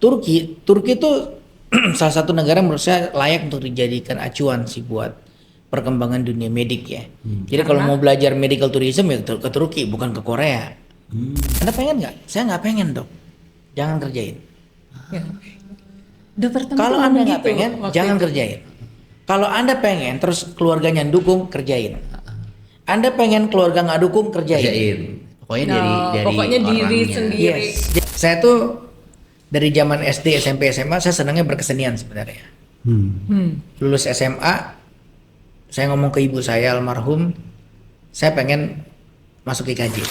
Turki itu salah satu negara menurut saya layak untuk dijadikan acuan sih buat perkembangan dunia medik ya. Jadi kalau mau belajar medical tourism ya ke Turki, bukan ke Korea. Anda pengen nggak? Saya nggak pengen dok. Jangan kerjain. Ya. Dokter Tompi Kalau ngomong Anda nggak gitu pengen, waktu jangan itu. kerjain. Kalau Anda pengen, terus keluarganya dukung, kerjain. Anda pengen keluarga nggak dukung, kerjain. Pokoknya dari pokoknya diri orangnya. sendiri. Yes. Saya tuh dari zaman SD, SMP, SMA saya senangnya berkesenian sebenarnya. Lulus SMA, saya ngomong ke ibu saya almarhum, saya pengen masuk IKJ.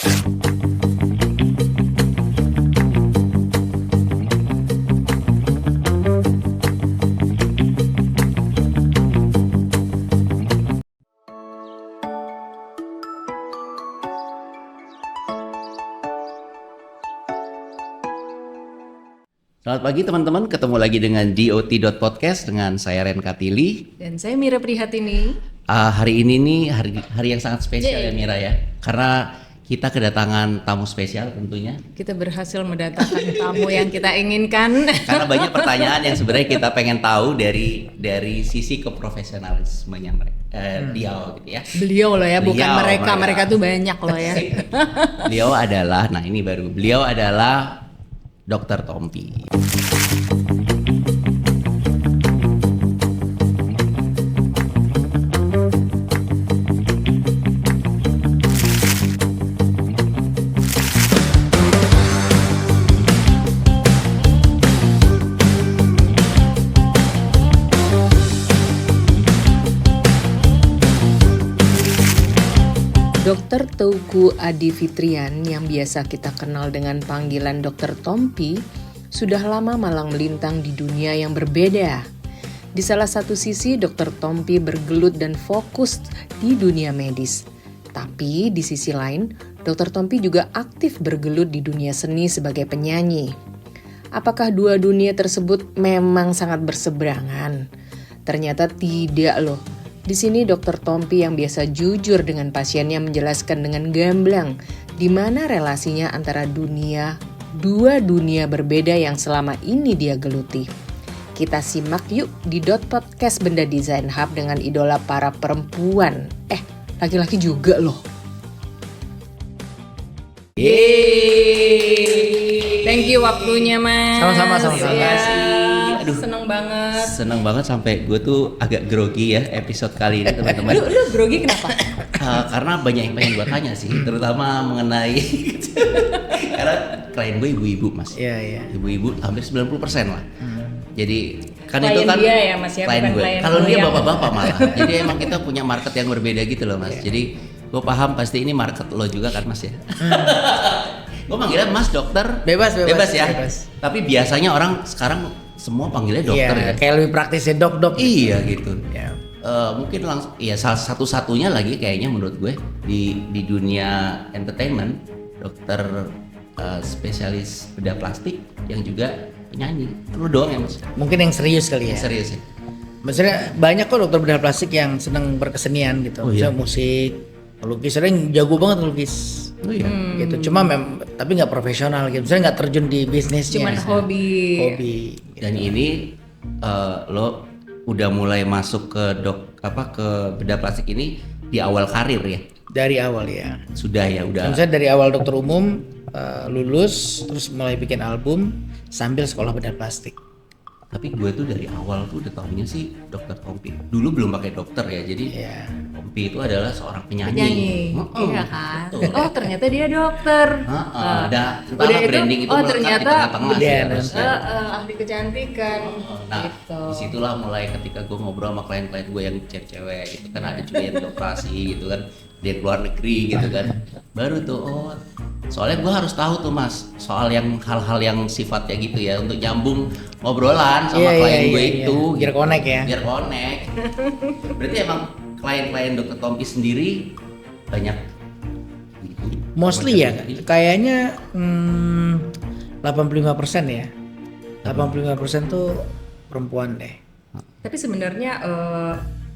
Selamat pagi teman-teman, ketemu lagi dengan DOT.podcast dengan saya Ren Katili. Dan saya Mira Prihatini. Hari ini nih hari yang sangat spesial ya Mira ya, karena kita kedatangan tamu spesial tentunya. Kita berhasil mendatangkan tamu yang kita inginkan. Karena banyak pertanyaan yang sebenarnya kita pengen tahu dari sisi keprofesionalismenya beliau gitu ya. Beliau loh ya, bukan Beliau, mereka. Mereka tuh banyak loh ya. Beliau adalah, nah ini baru, beliau adalah Dr. Tompi. Dr. Teuku Adi Fitrian yang biasa kita kenal dengan panggilan Dr. Tompi sudah lama malang melintang di dunia yang berbeda. Di salah satu sisi Dr. Tompi bergelut dan fokus di dunia medis. Tapi di sisi lain Dr. Tompi juga aktif bergelut di dunia seni sebagai penyanyi. Apakah dua dunia tersebut memang sangat berseberangan? Ternyata tidak loh. Di sini Dr. Tompi yang biasa jujur dengan pasiennya menjelaskan dengan gamblang di mana relasinya antara dua dunia berbeda yang selama ini dia geluti. Kita simak yuk di .podcast Benda Design Hub dengan idola para perempuan. Laki-laki juga loh. Yeay. Thank you waktunya Mas. Sama-sama. Ya, Aduh. Seneng banget. Sampai gue tuh agak grogi ya episode kali ini teman-teman. Lu grogi kenapa? Karena banyak yang pengen gue tanya sih, terutama mengenai karena klien gue ibu-ibu mas. Iya. Ibu-ibu hampir 90% lah. Jadi kan Klien itu kan dia ya, Mas, ya, klien bukan gue. klien Kalau lu dia yang- bapak-bapak malah. Jadi emang kita punya market yang berbeda gitu loh mas. Jadi gue paham pasti ini market lo juga kan mas ya. Gue manggilnya mas dokter. Bebas ya. bebas. Tapi biasanya orang sekarang semua panggilnya dokter Iya, ya. kayak lebih praktis ya dok. Iya gitu. Ya. Mungkin langsung ya salah satu-satunya lagi kayaknya menurut gue di dunia entertainment dokter spesialis bedah plastik yang juga penyanyi. Lu doang ya mas? Mungkin yang serius kali ya. Serius ya. Maksudnya banyak kok dokter bedah plastik yang seneng berkesenian gitu. Oh, iya? Misalnya musik, lukis, sering jago banget lukis. Oh iya. Gitu. Cuma tapi nggak profesional gitu. Misalnya nggak terjun di bisnisnya. Cuman hobi. Gitu. Dan ini lo udah mulai masuk ke ke bedah plastik ini di awal karir ya? Dari awal ya. Sudah ya udah. Misalnya dari awal dokter umum lulus, terus mulai bikin album sambil sekolah bedah plastik. Tapi gue tuh dari awal tuh udah taunya sih dokter Tompi. Dulu belum pakai dokter ya, jadi Iya. Tompi itu adalah seorang penyanyi. Iya kan? Betul. Oh ternyata dia dokter. Udah branding itu oh melekat ternyata di tengah-tengah Iya, sih harusnya. ahli kecantikan. Nah, Gitu. disitulah mulai ketika gue ngobrol sama klien-klien gue yang cewek-cewek gitu kan, ada juga yang operasi gitu kan, dia keluar negeri gitu kan, baru tuh soalnya gue harus tahu tuh mas soal yang hal-hal yang sifatnya gitu ya untuk nyambung ngobrolan sama klien gue itu biar gitu. connect ya. Biar connect. Berarti emang klien-klien dokter Tompi sendiri banyak gitu. Mostly ya, kayaknya 85% ya. 85% tuh perempuan deh. Tapi sebenarnya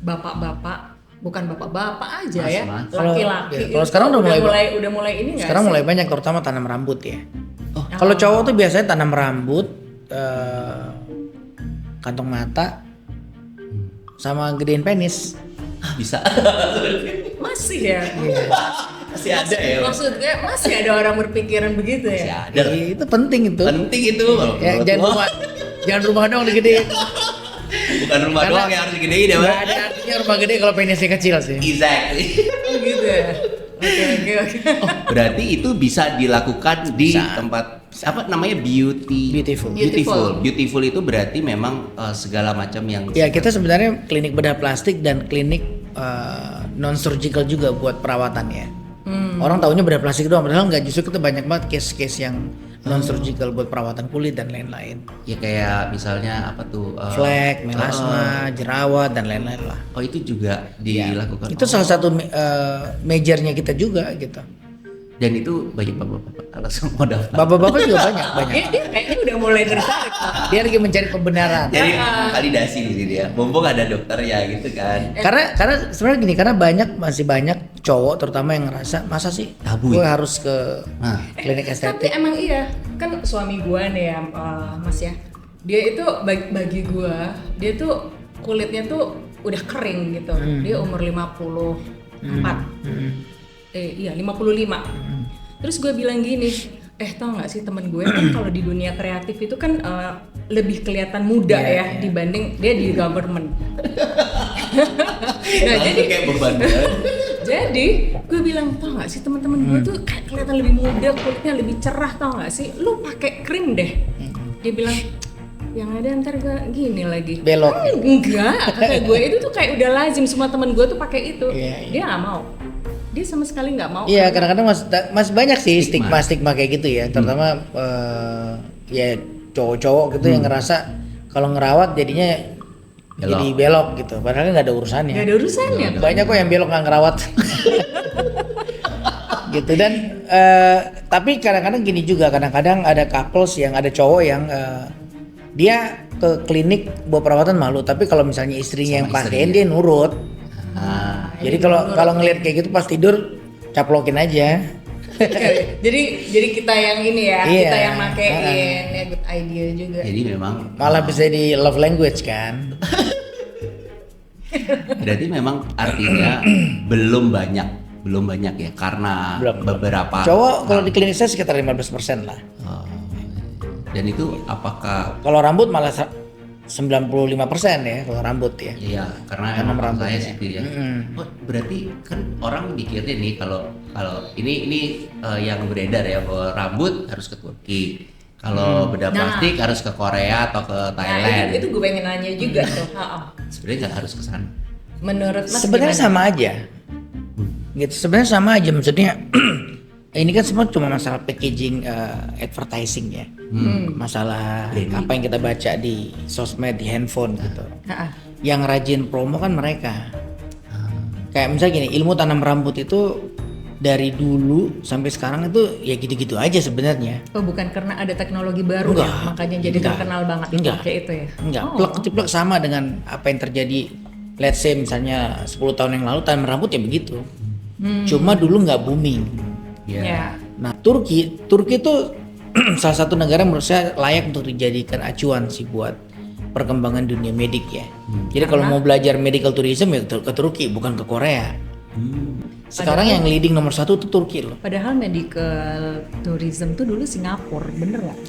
bapak-bapak bukan bapak-bapak aja ya, Mas. laki-laki. Kalau sekarang udah udah mulai ini nggak Sekarang sih? mulai banyak terutama tanam rambut ya. Oh. Kalau cowok tuh biasanya tanam rambut, kantong mata sama gedein penis. Bisa. Masih ya? Masih ada ya. Maksud gue masih ada orang berpikiran begitu Masih ya? ada. Itu penting itu. Penting itu. Ya, jangan rumah doang digedein. Bukan rumah doang yang harus digedein ya, Nggak Bang. ada artinya rumah gede kalau penisnya kecil sih. Exactly. Oh gitu ya? Oke. Berarti itu bisa dilakukan di Bisa. tempat apa namanya Beautiful. Beautiful itu berarti memang segala macam yang Ya kita sebenarnya klinik bedah plastik dan klinik non surgical juga buat perawatan ya. Orang taunya bedah plastik doang, padahal nggak, justru kita banyak banget case-case yang non surgical buat perawatan kulit dan lain-lain. ya kayak misalnya apa tuh Flek, melasma, jerawat dan lain-lain lah. oh itu juga dilakukan. Itu salah satu majornya kita juga gitu. Dan itu banyak bapak-bapak langsung mau daftar. Bapak-bapak juga banyak. Dia kayaknya udah mulai tertarik. Dia lagi mencari kebenaran. Jadi validasi di sini ya. Mumpung ada dokter ya gitu kan. Karena sebenarnya gini, karena masih banyak cowok terutama yang ngerasa masa sih Tabu gue ya? harus ke Nah, klinik Tapi estetik. emang iya, kan suami gua nih ya, Mas ya. Dia itu bagi gua, dia tuh kulitnya tuh udah kering gitu. Dia umur 54. Iya 55. Terus gue bilang gini, tau nggak sih temen gue kan kalau di dunia kreatif itu kan lebih kelihatan muda ya dibanding dia di government. Nah, langsung kayak beban banget. jadi gue bilang, tau nggak sih teman-teman gue tuh kayak kelihatan lebih muda, kulitnya lebih cerah, tau nggak sih? Lu pakai krim deh. Dia bilang, yang ada ntar gue gini lagi. Belok. Enggak, kata gue itu tuh kayak udah lazim, semua temen gue tuh pakai itu. Iya. Dia nggak mau. Dia sama sekali nggak mau. Iya, kadang-kadang masih banyak sih stigma kayak gitu ya, terutama ya cowok-cowok gitu yang ngerasa kalau ngerawat jadinya jadi belok gitu, padahal nggak ada urusannya. Nggak ada urusannya. Banyak kok yang belok nggak ngerawat. Gitu. Dan tapi kadang-kadang gini juga, kadang-kadang ada couples yang ada cowok yang dia ke klinik buat perawatan malu, tapi kalau misalnya istrinya yang pakein dia nurut. Jadi kalau ngelihat kayak gitu pas tidur caplokin aja. jadi kita yang ini ya, Iya. kita yang makein, ya good idea juga. Jadi memang Malah bisa di love language kan. berarti memang artinya belum banyak ya karena Belum. beberapa Cowok kalau di klinik saya sekitar 15% lah. Oh, dan itu apakah Kalau rambut malah 95% ya kalau rambut ya. iya karena Tanam emang rambut saya ya. sipil ya. Oh, berarti kan orang mikirnya nih kalau ini yang beredar ya bahwa rambut harus ke Turki. Kalau bedah plastik harus ke Korea atau ke Nah Thailand. itu gue pengen nanya juga tuh. Sebenarnya nggak harus ke sana. Menurut Mas Sebenarnya gimana? sama aja. Gitu. Sebenarnya sama aja, maksudnya ini kan semua cuma masalah packaging, advertising ya. Masalah apa yang kita baca di sosmed, di handphone gitu. Yang rajin promo kan mereka. Kayak misalnya gini, ilmu tanam rambut itu dari dulu sampai sekarang itu ya gitu-gitu aja sebenarnya. Oh bukan karena ada teknologi baru Enggak. ya, makanya jadi Enggak. terkenal banget Enggak. kayak itu ya? Enggak, Oh. plek-plek sama dengan apa yang terjadi. Let's say misalnya 10 tahun yang lalu tanam rambut ya begitu. Cuma dulu nggak booming. Ya. Nah, Turki itu salah satu negara menurut saya layak untuk dijadikan acuan sih buat perkembangan dunia medik ya. Jadi kalau mau belajar medical tourism ya ke Turki, bukan ke Korea. Sekarang yang leading nomor 1 itu Turki loh. Padahal medical tourism tuh dulu Singapura, bener nggak?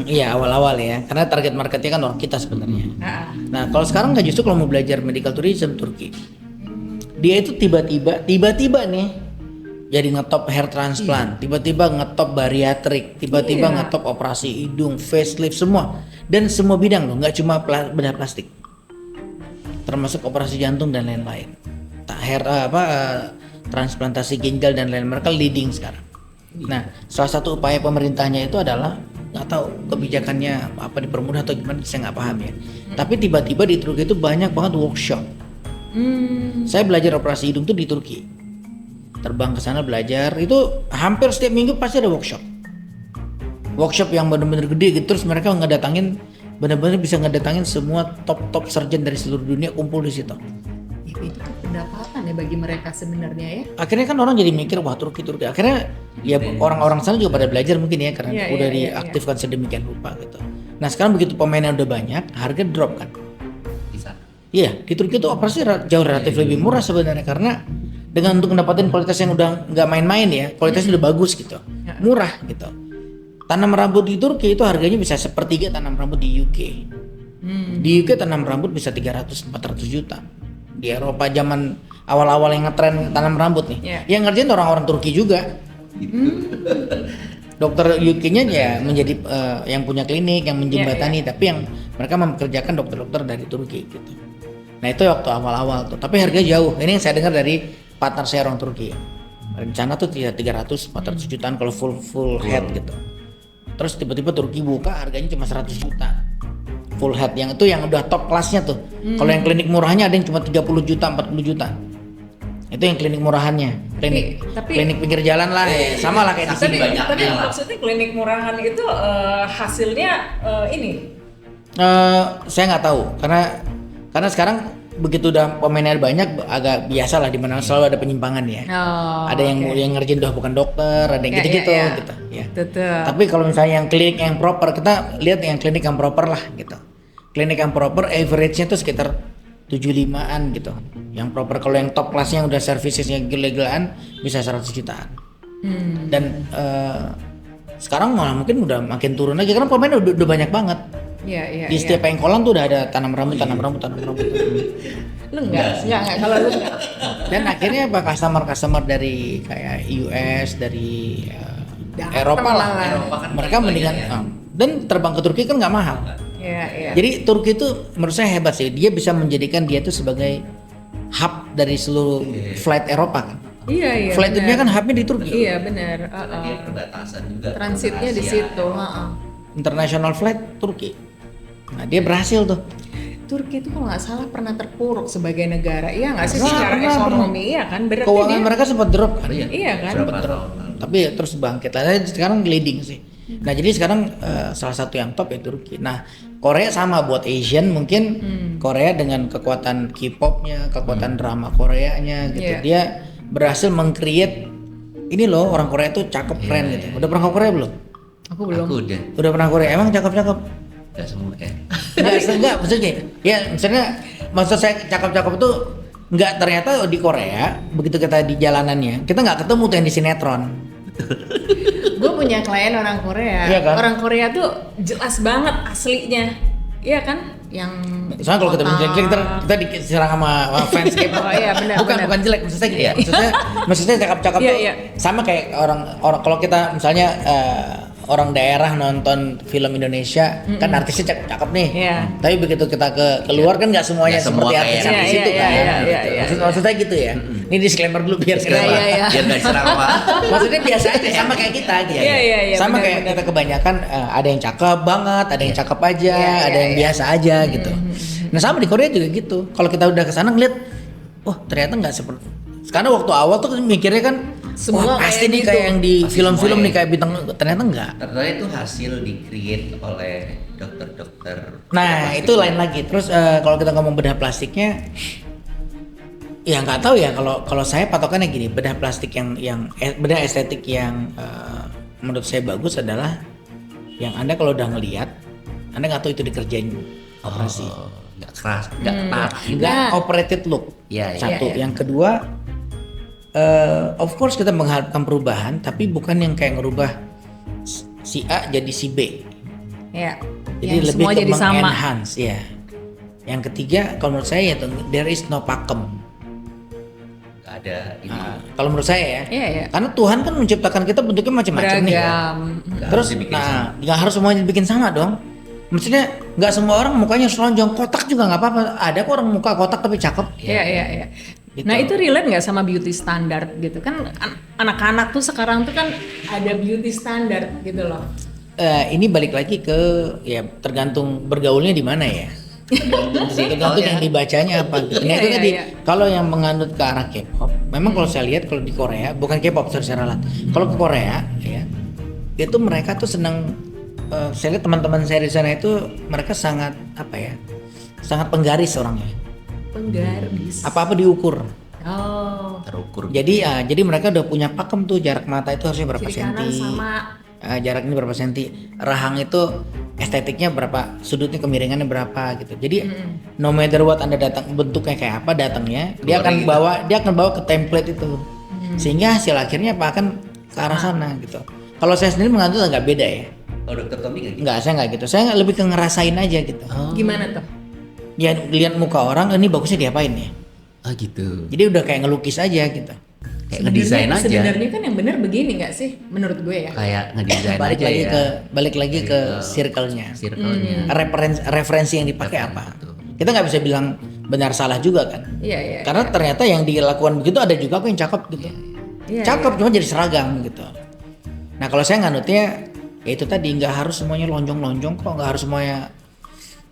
Iya awal-awal ya, karena target marketnya kan orang kita sebenarnya. Ah. Nah kalau sekarang nggak, justru kalau mau belajar medical tourism Turki, dia itu tiba-tiba nih jadi ngetop hair transplant, tiba-tiba ngetop bariatrik, tiba-tiba ngetop operasi hidung, facelift semua, dan semua bidang loh, nggak cuma bedah plastik, termasuk operasi jantung dan lain-lain. Transplantasi ginjal dan lain, mereka leading sekarang. Nah salah satu upaya pemerintahnya itu adalah, nggak tahu kebijakannya apa dipermudah atau gimana, saya nggak paham ya. Tapi tiba-tiba di Turki itu banyak banget workshop. Saya belajar operasi hidung tuh di Turki. Terbang ke sana belajar, itu hampir setiap minggu pasti ada workshop. Workshop yang benar-benar gede gitu, terus mereka ngedatangin, benar-benar bisa ngedatangin semua top surgeon dari seluruh dunia kumpul di situ. Itu tuh pendapatan ya bagi mereka sebenarnya ya. Akhirnya kan orang jadi mikir, wah Turki. Akhirnya ya orang-orang sana juga pada belajar mungkin ya, karena Iya, udah iya, iya, diaktifkan sedemikian rupa gitu. Nah sekarang begitu pemainnya udah banyak, harga drop kan. Bisa. Iya, di Turki itu operasi jauh relatif lebih murah sebenarnya karena dengan untuk mendapatkan kualitas yang udah nggak main-main ya, kualitasnya udah bagus gitu, murah gitu. Tanam rambut di Turki itu harganya bisa sepertiga tanam rambut di UK. Di UK tanam rambut bisa 300-400 juta. Di Eropa zaman awal-awal yang ngetren tanam rambut nih, yang ngerjain orang-orang Turki juga. Dokter UK-nya ya menjadi yang punya klinik, yang menjembatani, tapi yang mereka mempekerjakan dokter-dokter dari Turki gitu. Nah itu waktu awal-awal tuh, tapi harganya jauh. Ini yang saya dengar dari partner saya orang Turki. Rencana tuh 300-400 jutaan kalau full head gitu. Terus tiba-tiba Turki buka harganya cuma 100 juta. Full head yang itu yang udah top kelasnya tuh. Kalau yang klinik murahnya ada yang cuma 30 juta, 40 juta. Itu yang klinik murahannya, klinik pinggir jalan lah, sama lah kayak di sini. Tapi maksudnya klinik murahan itu hasilnya ini? Saya nggak tahu, karena sekarang begitu udah pemainnya banyak, agak biasa lah di mana selalu ada penyimpangan ya. Ada yang ngerjain udah bukan dokter, ada yang gitu-gitu gitu. Ya. Tapi kalau misalnya yang klinik yang proper, kita lihat yang klinik yang proper lah gitu. Klinik yang proper, average-nya tuh sekitar 75-an gitu. Yang proper, kalau yang top kelasnya yang udah servicesnya gila-gilaan bisa 100 jutaan. Dan sekarang malah mungkin udah makin turun lagi karena pemainnya udah banyak banget. Di setiap pengkolan tuh udah ada tanam rambut. Lu enggak kalau lu enggak. Dan akhirnya apa customer dari kayak US, dari Eropa lah. Mereka mendingan dan terbang ke Turki kan nggak mahal. Jadi Turki itu menurut saya hebat sih. Dia bisa menjadikan dia itu sebagai hub dari seluruh flight Eropa kan. Flight dunia kan hubnya di Turki. Iya benar. Dia perbatasan juga. Transitnya di situ. International flight Turki. Nah dia berhasil tuh. Turki itu kalau nggak salah pernah terpuruk sebagai negara, iya nggak sih secara ekonomi, iya kan? Berarti keuangan mereka sempat drop kan? Iya kan? Sempat drop. Tapi terus bangkit lah. Sekarang leading sih. Nah jadi sekarang salah satu yang top ya Turki. Nah Korea sama buat Asian mungkin Korea dengan kekuatan K-popnya, kekuatan drama Koreanya gitu. Dia berhasil meng-create ini loh, orang Korea tuh cakep keren gitu. Udah pernah ke Korea belum? Aku belum. Aku udah pernah ke Korea. Emang cakep-cakep? Gak semua ya. Enggak maksudnya. Ya maksud saya cakep-cakep tuh enggak, ternyata di Korea begitu kita di jalanannya kita nggak ketemu tuh yang di sinetron. Gue punya klien orang Korea. Iya kan? Orang Korea tuh jelas banget aslinya. Iya kan? Yang soalnya kalau kita bilang jelek kita diserang sama fans K-pop. Oh iya benar. Bukan jelek maksudnya gitu ya. Maksudnya cakep-cakep tuh sama kayak orang kalau kita misalnya orang daerah nonton film Indonesia kan artisnya cakep-cakep nih. Tapi begitu kita keluar kan nggak semuanya seperti artis di situ kan. Maksudnya gitu ya. Ini disclaimer dulu biar biar nggak diserang Pak. Maksudnya biasa aja sama kayak kita gitu. Sama kayak kita kebanyakan ada yang cakep banget, ada yang cakep aja, ada yang biasa aja gitu. Nah sama di Korea juga gitu. Kalau kita udah kesana ngeliat, oh ternyata nggak seperti. Sekarang waktu awal tuh mikirnya kan semua pasti nih kayak yang di film-film nih kayak bintang, ternyata enggak. Ternyata itu hasil di-create oleh dokter-dokter. Nah itu lain lagi. Terus kalau kita ngomong bedah plastiknya, ya nggak tahu ya. Kalau saya patokannya gini, bedah plastik yang bedah estetik yang menurut saya bagus adalah yang Anda kalau udah ngelihat, Anda nggak tahu itu dikerjain operasi. Nggak keras, nggak ketat, nggak operated look. Satu, yang kedua. Of course kita mengharapkan perubahan, tapi bukan yang kayak ngerubah si A jadi si B. Jadi lebih ke meng-enhance ya. Yang ketiga, kalau menurut saya itu there is no pakem. Gak ada ini. Kalau menurut saya ya. Karena Tuhan kan menciptakan kita bentuknya macam-macam nih. Terus, nggak harus semuanya dibikin sama dong. Maksudnya nggak semua orang mukanya selonjong, kotak juga nggak apa-apa. Ada kok orang muka kotak tapi cakep. Iya. Gitu. Nah itu relate nggak sama beauty standard gitu kan? Anak-anak tuh sekarang tuh kan ada beauty standard gitu loh. Ini balik lagi ke ya tergantung bergaulnya di mana ya. Tergantung yang dibacanya apa gitu. Nah itu tadi kalau yang menganut ke arah K-pop, memang kalau saya lihat kalau di Korea bukan K-pop secara lahat. Kalau ke Korea ya itu mereka tuh senang. Saya lihat teman-teman saya di sana itu mereka sangat sangat penggaris orangnya. Penggaris. Apa-apa diukur. Terukur. Jadi mereka udah punya pakem tuh jarak mata itu harusnya berapa kiri senti. kanan sama jarak ini berapa senti, rahang itu estetiknya berapa, sudutnya kemiringannya berapa gitu. Jadi no matter what Anda datang bentuknya kayak apa datangnya, dia akan bawa ke template itu. Sehingga hasil akhirnya apa akan ke arah sana gitu. Kalau saya sendiri menganut agak beda ya. Oh dokter Tommy nggak gitu? Enggak, saya nggak gitu. Saya lebih ke ngerasain aja gitu. Gimana tuh? Ya lihat muka orang, ini bagusnya diapain ya. Ah gitu. Jadi udah kayak ngelukis aja gitu. Kayak ngedesain aja. Sebenarnya kan yang benar begini nggak sih menurut gue ya? Kayak ngedesain Balik aja lagi ya. balik lagi ke circle-nya. Circle-nya. Referensi yang dipakai apa. Kita nggak bisa bilang benar salah juga kan. Iya. Karena ternyata yang dilakukan begitu ada juga kok yang cakep gitu. Iya, Cakep cuma jadi seragam gitu. Nah kalau saya nganutnya ya itu tadi, nggak harus semuanya lonjong-lonjong kok, nggak harus semuanya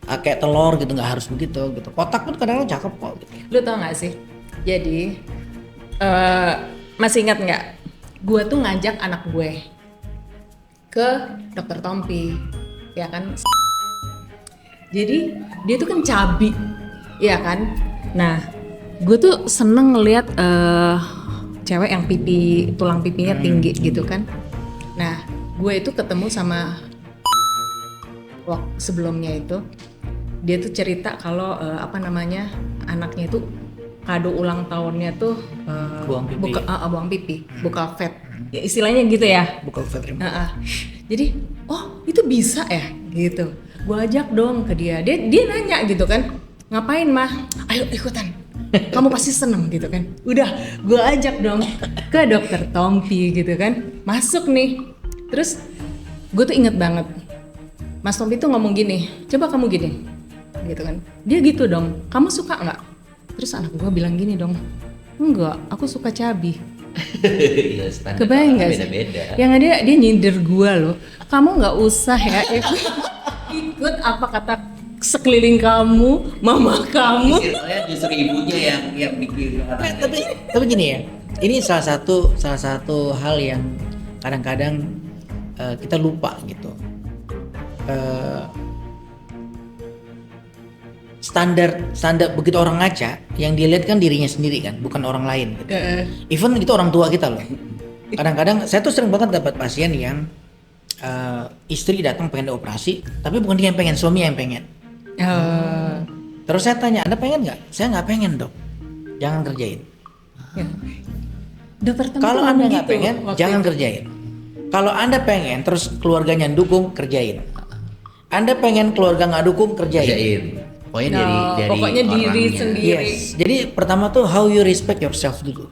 kayak telur gitu, nggak harus begitu gitu. Kotak pun kadang-kadang cakep kok gitu. Lu tau gak sih? Jadi masih ingat nggak? Gue tuh ngajak anak gue ke dokter Tompi, ya kan? Jadi dia tuh kan cabi, ya kan? Nah, gue tuh seneng ngeliat cewek yang tulang pipinya tinggi gitu kan. Nah, gue itu ketemu sama waktu sebelumnya itu, dia tuh cerita kalau anaknya itu kado ulang tahunnya tuh Buang pipi. buang pipi, buka vet. Ya, istilahnya gitu ya. Bukan veteran. Jadi, oh itu bisa ya gitu. Gue ajak dong ke dia. Dia nanya gitu kan, ngapain mah? Ayo ikutan. Kamu pasti seneng gitu kan. Udah, gue ajak dong ke dokter Tompi gitu kan. Masuk nih. Terus gue tuh inget banget. Mas Tompi tuh ngomong gini, coba kamu gini, gitu kan. Dia gitu dong, kamu suka nggak? Terus anak gue bilang gini dong, enggak, aku suka cabi. Iya, standar Kebayang nggak sih? beda-beda. Yang ada dia nyindir gue loh, kamu nggak usah ya ikut apa kata sekeliling kamu, mama kamu. Circle-nya justru ibunya yang bikin Tapi gini ya, ini salah satu hal yang kadang-kadang kita lupa gitu. Standar begitu orang ngaca, yang dilihat kan dirinya sendiri kan, bukan orang lain gitu. Even itu orang tua kita loh. Kadang-kadang saya tuh sering banget dapat pasien yang istri datang pengen dioperasi, tapi bukan dia yang pengen, suami yang pengen. Terus saya tanya, Anda pengen nggak? Saya nggak pengen dok, jangan kerjain. Dokter Tompi Kalau tuh Anda ngomong nggak gitu pengen, waktu jangan itu. kerjain. Kalau Anda pengen, terus keluarganya dukung, kerjain. Anda pengen keluarga nggak dukung, kerjain. kerjain. Pokoknya dari pokoknya diri orangnya. sendiri. Yes. Jadi pertama tuh how you respect yourself dulu.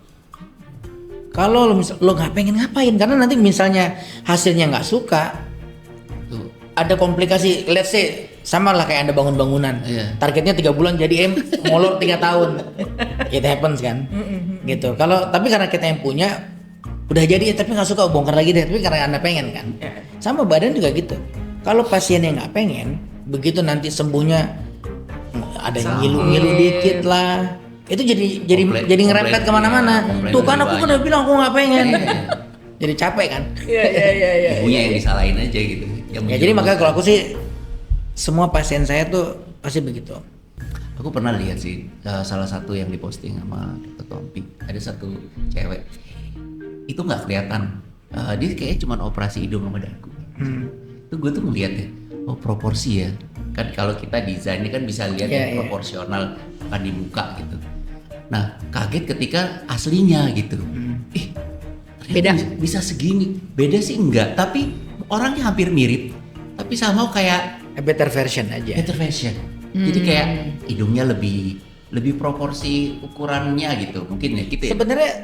Kalau lo nggak pengen ngapain? Karena nanti misalnya hasilnya nggak suka, Tuh. ada komplikasi. Let's say sama lah kayak Anda bangun bangunan. Iya. Targetnya 3 bulan jadi molor 3 tahun. It happens kan? Gitu. Tapi karena kita yang punya udah jadi tapi nggak suka, bongkar lagi deh. Tapi karena Anda pengen kan? Sama badan juga gitu. Kalau pasiennya nggak pengen, begitu nanti sembuhnya ada yang ngilu dikit lah, itu jadi ngerempet kemana-mana. Tuh kan aku udah bilang aku nggak pengen. Jadi capek kan? Iya. Ibunya yang disalahin aja gitu. Ya jadi makanya kalau aku sih semua pasien saya tuh pasti begitu. Aku pernah lihat sih salah satu yang diposting sama Dr. Tompi. Ada satu cewek itu nggak kelihatan. Dia kayaknya cuma operasi hidung sama dagu. Itu gue tuh ngeliat ya, oh proporsi ya. Kan kalau kita desain ini kan bisa lihat yang proporsional kan di muka gitu. Nah kaget ketika aslinya gitu. Beda. Bisa segini. Beda sih enggak, tapi orangnya hampir mirip. Tapi sama kayak A better version aja. better version. Jadi kayak hidungnya lebih proporsi ukurannya gitu. Mungkin ya gitu ya.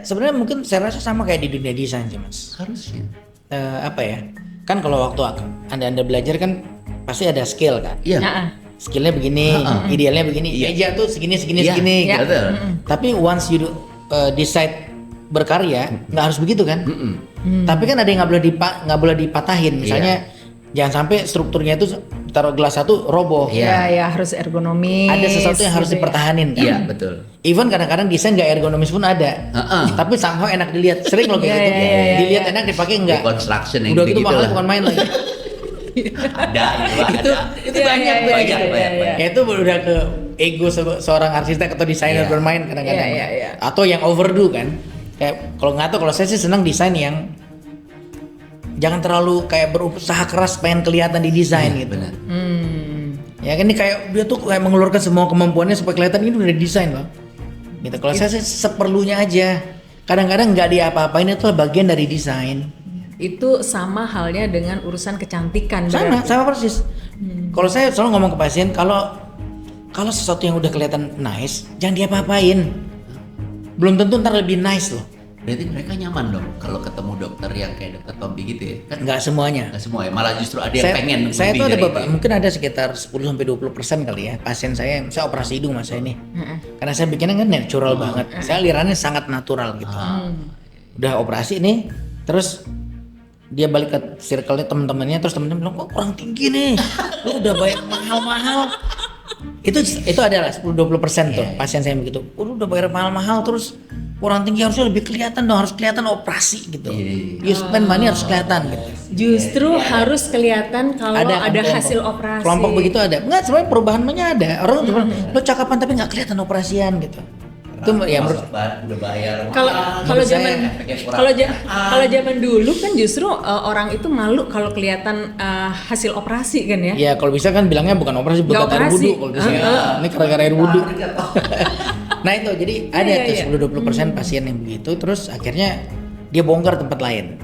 Sebenarnya mungkin saya rasa sama kayak di dunia desain sih mas. Harusnya. Apa ya? Kan kalau waktu anda belajar kan pasti ada skill kan. Iya. Skillnya begini, idealnya begini. Meja tuh segini Iya, segini. iya, Gitu. betul. Tapi once you decide berkarya, nggak harus begitu kan? Tapi kan ada yang nggak boleh dipatahin. Misalnya jangan sampai strukturnya itu taruh gelas satu roboh. Ya harus ergonomis. Ada sesuatu yang harus gitu ya. dipertahanin kan? Iya, betul. Even kadang-kadang desain nggak ergonomis pun ada. Tapi somehow enak dilihat. Sering loh kayak gitu. Dilihat enak, dipakai enggak. Reconstruction yang Udah gitu gitu mahal lah. bukan main lagi. Ada itu Itu banyak tuh. banyak. Ya itu udah ke ego seorang arsitek atau desainer Iya. bermain kadang-kadang. Iya. Atau yang overdo kan. Kayak kalau nggak tahu, kalau saya sih senang desain yang jangan terlalu kayak berusaha keras pengen kelihatan di desain gitu. Benar. Ya kan ini kayak dia tuh kayak mengeluarkan semua kemampuannya supaya kelihatan ini udah desain loh. Gitu. Kalau saya sih seperlunya aja. Kadang-kadang nggak diapa-apain itu bagian dari desain. Itu sama halnya dengan urusan kecantikan. Sama persis. Kalau saya selalu ngomong ke pasien kalau sesuatu yang udah kelihatan nice, jangan diapa-apain. Belum tentu ntar lebih nice loh. Berarti mereka nyaman dong kalau ketemu dokter yang kayak dokter Tompi gitu ya? Kan Nggak semuanya. nggak semua ya, malah justru ada yang pengen Saya lebih tuh ada dari beberapa, itu ya. mungkin ada sekitar 10-20% kali ya pasien saya operasi hidung mas saya ini. Karena saya bikinnya kan natural banget. Saya alirannya sangat natural gitu. Udah operasi nih, terus dia balik ke circle-nya teman-temannya, terus teman-teman bilang kok kurang tinggi nih, lu udah bayar mahal-mahal. Itu adalah 10-20% tuh pasien saya begitu. Lu udah bayar mahal-mahal terus kurang tinggi, harusnya lebih kelihatan dong, harus kelihatan operasi gitu. You spend money harus kelihatan gitu. Justru harus kelihatan kalau ada kelompok. hasil operasi. Kelompok begitu ada. Enggak, sebenarnya perubahannya ada. Orang cuma lo cakapan tapi nggak kelihatan operasian gitu. Itu ya menurut udah bayar. Kalau menurut zaman efeknya kurang. kalau zaman dulu kan justru orang itu malu kalau kelihatan hasil operasi kan ya. ya kalau bisa kan bilangnya bukan operasi, Nggak bukan air operasi. wudhu kalau bisa. Ini gara-gara air wudhu. Nah itu jadi ada Iya, tuh 10-20% pasien yang begitu, terus akhirnya dia bongkar tempat lain.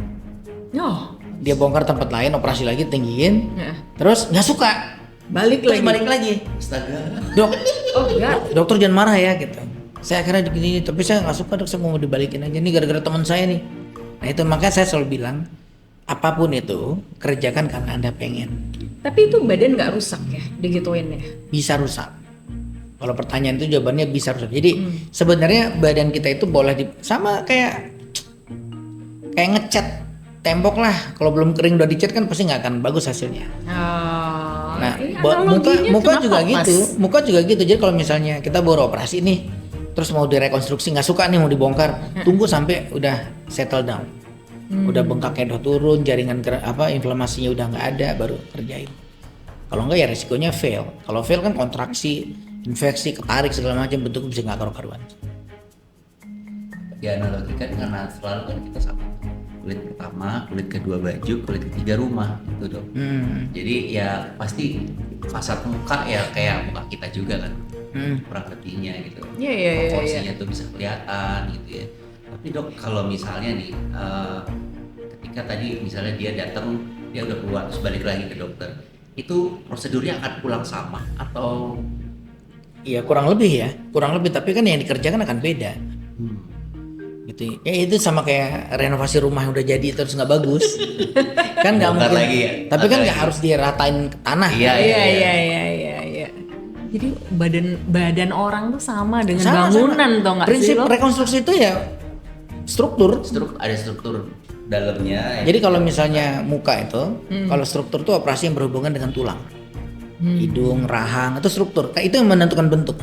Oh, Dia bongkar tempat lain, operasi lagi tinggiin, terus nggak suka, balik terus lagi. balik lagi. Astaga. Dok, Oh enggak. dokter jangan marah ya gitu. Saya akhirnya gini, tapi saya nggak suka dok, saya mau dibalikin aja nih gara-gara teman saya nih. Nah itu makanya saya selalu bilang apapun itu kerjakan karena Anda pengen. Tapi itu badan nggak rusak ya digituin ya. Bisa rusak. Kalau pertanyaan itu jawabannya bisa rusak. Jadi sebenarnya badan kita itu boleh sama kayak ngecat tembok lah. Kalau belum kering udah dicat kan pasti nggak akan bagus hasilnya. Oh, Nah, ini muka analoginya muka kenapa, juga Mas? gitu. Muka juga gitu. Jadi kalau misalnya kita baru operasi nih, terus mau direkonstruksi nggak suka nih mau dibongkar, tunggu sampai udah settle down. Udah bengkaknya udah turun, jaringan inflamasinya udah nggak ada, baru kerjain. Kalau enggak ya resikonya fail. Kalau fail kan kontraksi, infeksi, ketarik segala macam, bentuknya bisa nggak karu-karuan. Ya analogikan karena selalu kan kita sama. Kulit pertama, kulit kedua baju, kulit ketiga rumah gitu dong. Jadi ya pasti fasad muka ya kayak muka kita juga kan. Kurang lebihnya gitu. Iya. Proporsinya tuh bisa kelihatan gitu ya. Tapi dok kalau misalnya nih ketika tadi misalnya dia datang dia udah keluar terus balik lagi ke dokter, itu prosedurnya akan pulang sama atau Iya kurang lebih tapi kan yang dikerjakan akan beda. Gitu. Ya itu sama kayak renovasi rumah yang udah jadi terus nggak bagus. Kan nggak Bongkar mungkin. lagi ya? Tapi kan Bongkar nggak lagi. harus diratain ke tanah. Iya. Iya. Jadi badan orang tuh sama dengan Sama. bangunan tau nggak sih Prinsip lo? rekonstruksi itu ya struktur. ada struktur dalamnya. Jadi kalau misalnya muka itu, kalau struktur itu operasi yang berhubungan dengan tulang, hidung, rahang, itu struktur. Itu yang menentukan bentuk.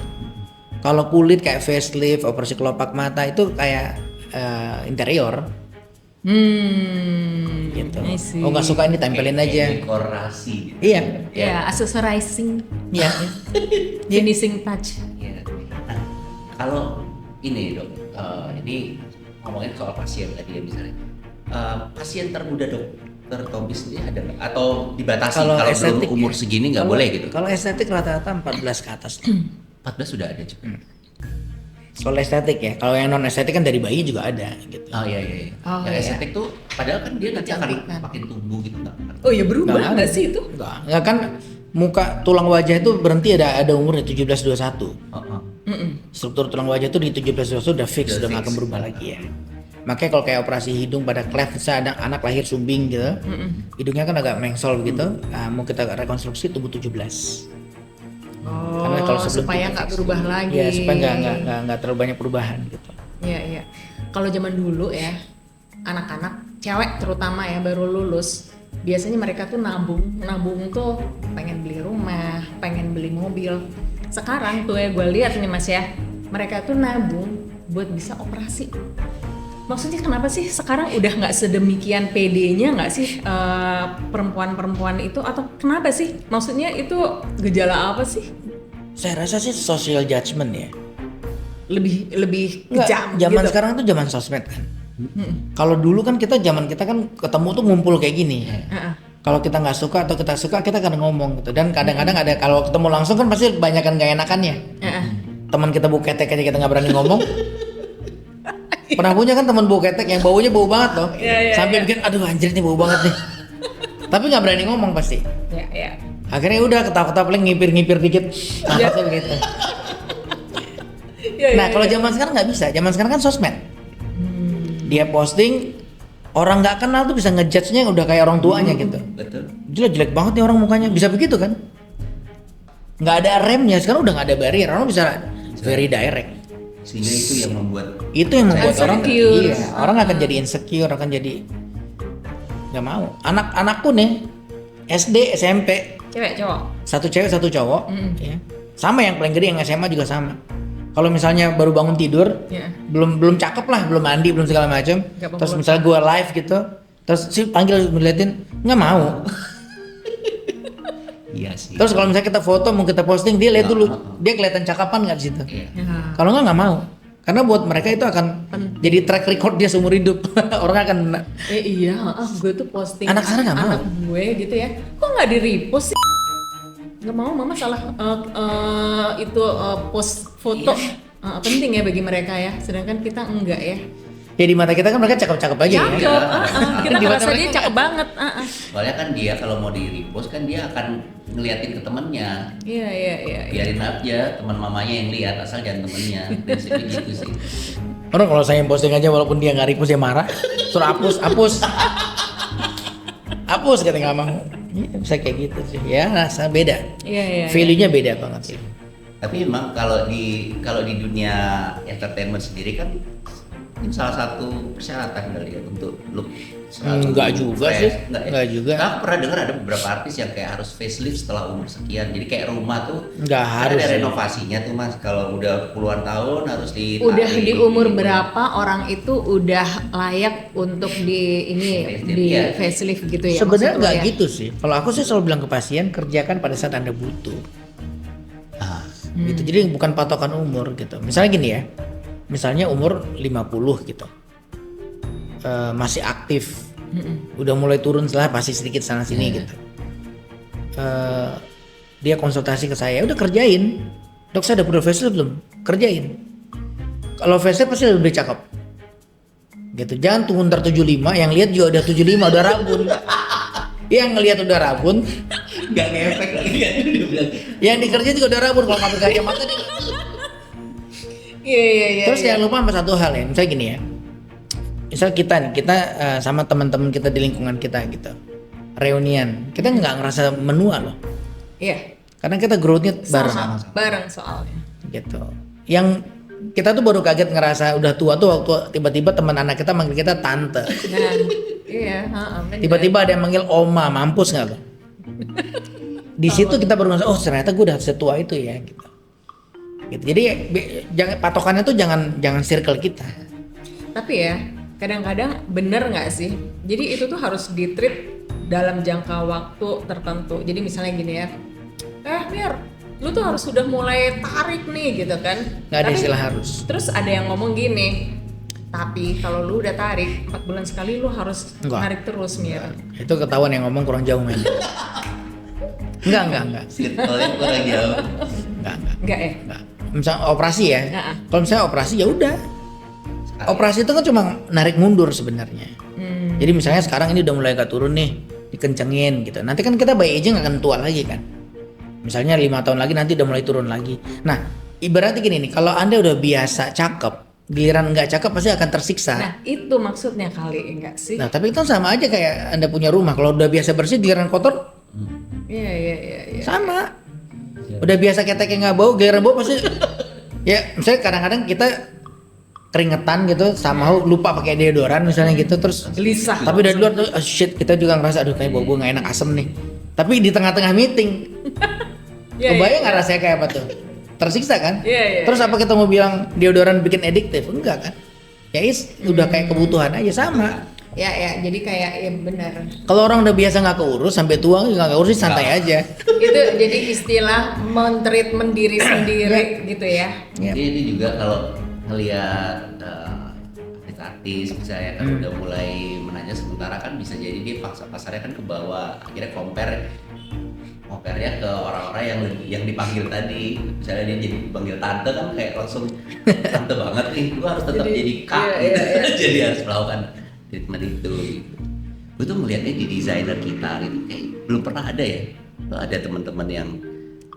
Kalau kulit kayak facelift, operasi kelopak mata itu kayak interior. Gitu. I see. Oh nggak suka ini tempelin aja. dekorasi gitu. Iya. Ya, accessorizing, Iya. finishing touch. Iya. Nah, kalau ini dok, ini ngomongin soal pasien tadi ya misalnya, pasien termuda dokter Tompi sendiri ada nggak? Atau dibatasi kalau belum estetik umur ya. segini nggak boleh gitu? Kalau estetik rata-rata 14 ke atas. 14 sudah ada juga. Soal estetik ya. Kalau yang non estetik kan dari bayi juga ada gitu. Oh iya. Oh, Yang iya. estetik tuh padahal kan dia nanti akan Kecantikan. makin tumbuh gitu nggak? Oh ya berubah Nggak nggak ada. sih itu? Enggak kan muka tulang wajah itu berhenti ada umurnya 17-21. Oh. Struktur tulang wajah itu di 17-21 udah fix, udah nggak akan berubah lagi ya. Makanya kalau kayak operasi hidung pada cleft, misalnya ada anak lahir sumbing gitu, hidungnya kan agak mengsol begitu, mau kita rekonstruksi tumbuh 17. Oh, Karena kalau sebelum supaya itu nggak fix. berubah lagi. Ya supaya nggak terlalu banyak perubahan gitu. Iya. Kalau zaman dulu ya, anak-anak cewek terutama ya baru lulus, biasanya mereka tuh nabung tuh pengen beli rumah, pengen beli mobil. Sekarang tuh ya gue lihat nih Mas ya, mereka tuh nabung buat bisa operasi. Maksudnya kenapa sih sekarang udah nggak sedemikian PD-nya nggak sih perempuan-perempuan itu, atau kenapa sih? Maksudnya itu gejala apa sih? Saya rasa sih social judgment ya. Lebih Nggak, kejam zaman gitu. sekarang tuh zaman sosmed kan. Kalau dulu kan zaman kita kan ketemu tuh ngumpul kayak gini. Kalau kita nggak suka atau kita suka, kita akan ngomong gitu. Dan kadang-kadang ada kalau ketemu langsung kan pasti banyak kan gak enakannya. Teman kita bau ketek aja kita nggak berani ngomong. Pernah punya kan teman bau ketek yang baunya bau banget loh. Sampai bikin aduh anjir nih bau banget nih. Tapi nggak berani ngomong pasti. Akhirnya udah ketawa-ketawa paling ngipir-ngipir dikit. Pasti begitu. Nah kalau zaman sekarang nggak bisa. Zaman sekarang kan sosmed. Dia posting, orang nggak kenal tuh bisa ngejudge-nya udah kayak orang tuanya gitu. Betul. Jelek banget nih orang mukanya, bisa begitu kan? Nggak ada remnya, sekarang udah nggak ada barrier, orang bisa very direct. Sehingga itu yang membuat orang, Insecure. orang akan jadi insecure, akan jadi nggak mau. Anak-anakku nih SD, SMP, Cewek cowok. satu cewek satu cowok, ya. Sama yang paling gede yang SMA juga sama. Kalau misalnya baru bangun tidur, belum cakep lah, belum mandi, belum segala macam. Terus misalnya gue live gitu, terus si panggil ngeliatin, nggak mau. Iya sih. Terus kalau misalnya kita foto mau kita posting, dia lihat dulu, dia kelihatan cakapan nggak di situ. Kalau nggak mau, karena buat mereka itu akan jadi track record dia seumur hidup. Orang akan. Gue tuh posting Anak sekarang nggak mau. anak gue gitu ya, kok nggak di repost sih? Nggak mau, mama salah post foto. Penting ya bagi mereka ya, sedangkan kita enggak ya. Ya di mata kita kan mereka cakep-cakep aja Cakep, ya. kita Di mata ngerasa dia mereka cakep banget. Soalnya kan dia kalau mau di repost kan dia akan ngeliatin ke temennya. Iya. Biarin aja teman mamanya yang lihat, asal jangan temennya. Prinsipnya gitu sih. Orang kalau saya yang posting aja walaupun dia nggak repost dia marah, suruh hapus kata nggak mau. Ya, bisa kayak gitu sih. Ya rasa beda. Iya. Value-nya beda banget sih. Tapi memang kalau di dunia entertainment sendiri kan ini salah satu persyaratan kali ya untuk look selalu Enggak juga fresh. sih. Enggak ya? Enggak juga. Nah, aku pernah dengar ada beberapa artis yang kayak harus facelift setelah umur sekian. Jadi kayak rumah tuh Enggak kan harus ada sih. renovasinya tuh Mas. Kalau udah puluhan tahun harus di Udah di umur berapa orang itu udah layak untuk facelift gitu ya? Sebenarnya maksud lo nggak ya? gitu sih. Kalau aku sih selalu bilang ke pasien, kerjakan pada saat Anda butuh. Gitu. Jadi bukan patokan umur gitu. Misalnya gini ya. Misalnya umur 50 gitu. Masih aktif. Udah mulai turun setelah pasti sedikit sana sini gitu. Dia konsultasi ke saya, udah kerjain. Dok, saya udah facelift belum? Kerjain. Kalau facelift pasti lebih cakep. Gitu. Jangan tunggu ntar 75, yang lihat juga udah 75, udah rabun. Yang ngelihat udah rabun, nggak ngefek lagi kan dia bilang. yang dikerjain juga udah rabun. Kalau nggak berkarya mata dia. Iya. Terus jangan lupa sama satu hal ya, misalnya gini ya. Misal kita sama teman-teman kita di lingkungan kita gitu. Reunian, kita nggak ngerasa menua loh. Iya. Karena kita growth-nya bareng. Bareng soalnya. Gitu. Yang kita tuh baru kaget ngerasa udah tua tuh waktu tiba-tiba teman anak kita manggil kita tante. Nah, iya, bener. Tiba-tiba ada yang manggil oma, mampus nggak lo? Di situ kita baru ngerasa, oh ternyata gue udah setua itu ya gitu. Jadi jangan patokannya tuh jangan circle kita. Tapi ya kadang-kadang bener nggak sih? Jadi itu tuh harus di-treat dalam jangka waktu tertentu. Jadi misalnya gini ya, Mir, lu tuh harus sudah mulai tarik nih gitu kan? Nggak ada istilah harus. Terus ada yang ngomong gini, tapi kalau lu udah tarik 4 bulan sekali lu harus tarik terus Mir. Itu ketahuan yang ngomong kurang jauh men. Enggak. Circle-nya kurang jauh. Enggak ya? Enggak. Misalnya operasi ya. Kalau misalnya operasi ya udah. Operasi itu kan cuma narik mundur sebenarnya. Jadi misalnya sekarang ini udah mulai agak turun nih, dikencengin gitu. Nanti kan kita by aging akan tua lagi kan. Misalnya 5 tahun lagi nanti udah mulai turun lagi. Nah, ibaratnya gini nih, kalau Anda udah biasa cakep, giliran nggak cakep pasti akan tersiksa. Nah, itu maksudnya kali enggak sih? Nah, tapi itu sama aja kayak Anda punya rumah, kalau udah biasa bersih giliran kotor Iya. sama. Udah biasa keteknya nggak bau, giliran bau pasti. Ya, misalnya kadang-kadang kita keringetan gitu, sama lupa pakai deodoran misalnya gitu, terus gelisah. Tapi dari luar tuh shit, kita juga ngerasa aduh kayak bau nggak enak, asem nih. Tapi di tengah-tengah meeting, kebayang nggak rasanya kayak apa tuh? Tersiksa kan? Iya. Terus apa kita mau bilang deodoran bikin adiktif? Enggak kan? Ya udah kayak kebutuhan aja sama. Ya, jadi kayak ya benar. Kalau orang udah biasa nggak keurus sampai tua nggak keurus santai aja. Itu jadi istilah men-treatment diri sendiri gitu ya. Jadi ini juga kalau ngelihat artis misalnya kan udah mulai menanya, sementara kan bisa jadi dia pasarnya kan ke bawah, akhirnya compare-nya ke orang-orang yang dipanggil tadi. Misalnya dia jadi dipanggil tante kan kayak langsung tante banget nih, gua harus tetap jadi kak gitu. Jadi harus melakukan treatment itu gitu. Gue tuh melihatnya di desainer kita gitu, kayak belum pernah ada ya. Ada teman-teman yang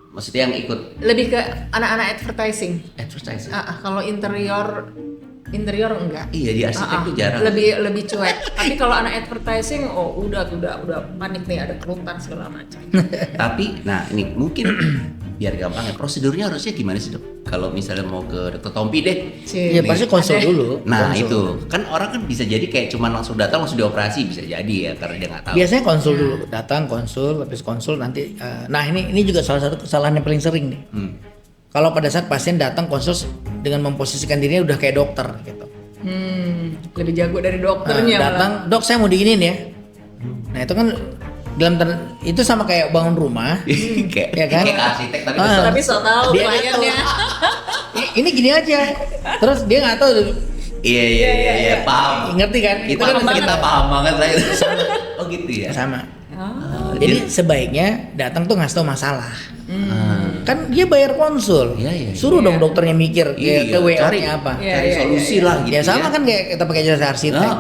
maksudnya yang ikut Lebih ke anak-anak advertising. advertising. Kalau interior enggak. Iya, di arsitek tuh jarang. Lebih cuek. Tapi kalau anak advertising, udah panik nih, ada kerutan segala macam. Tapi, nah ini mungkin biar gampang ya, prosedurnya harusnya gimana sih dok? Kalau misalnya mau ke Dr. Tompi deh. Iya pasti konsul dulu. Nah konsul. itu, kan orang kan bisa jadi kayak cuma langsung datang langsung dioperasi, bisa jadi ya karena dia nggak tahu. Biasanya konsul dulu, datang konsul, habis konsul nanti. Nah ini juga salah satu kesalahan yang paling sering nih. Kalau pada saat pasien datang konsul dengan memposisikan dirinya udah kayak dokter gitu. Lebih jago dari dokternya. Datang, dok saya mau diginiin ya. Nah itu kan itu sama kayak bangun rumah. kayak Ya kan? kayak arsitek tapi Tapi so tau Dia kliennya. Ini gini aja. Terus dia nggak tahu. iya paham. Ngerti kan? Kita paham banget lah itu. Oh gitu ya. Sama. Oh. Jadi sebaiknya datang tuh ngasih tau masalah. Kan dia bayar konsul. Iya. Suruh dong dokternya mikir ke WA-nya apa. Iya, Cari iya, solusi iya. lah gitu. Ya sama kan kayak kita pakai jasa arsitek.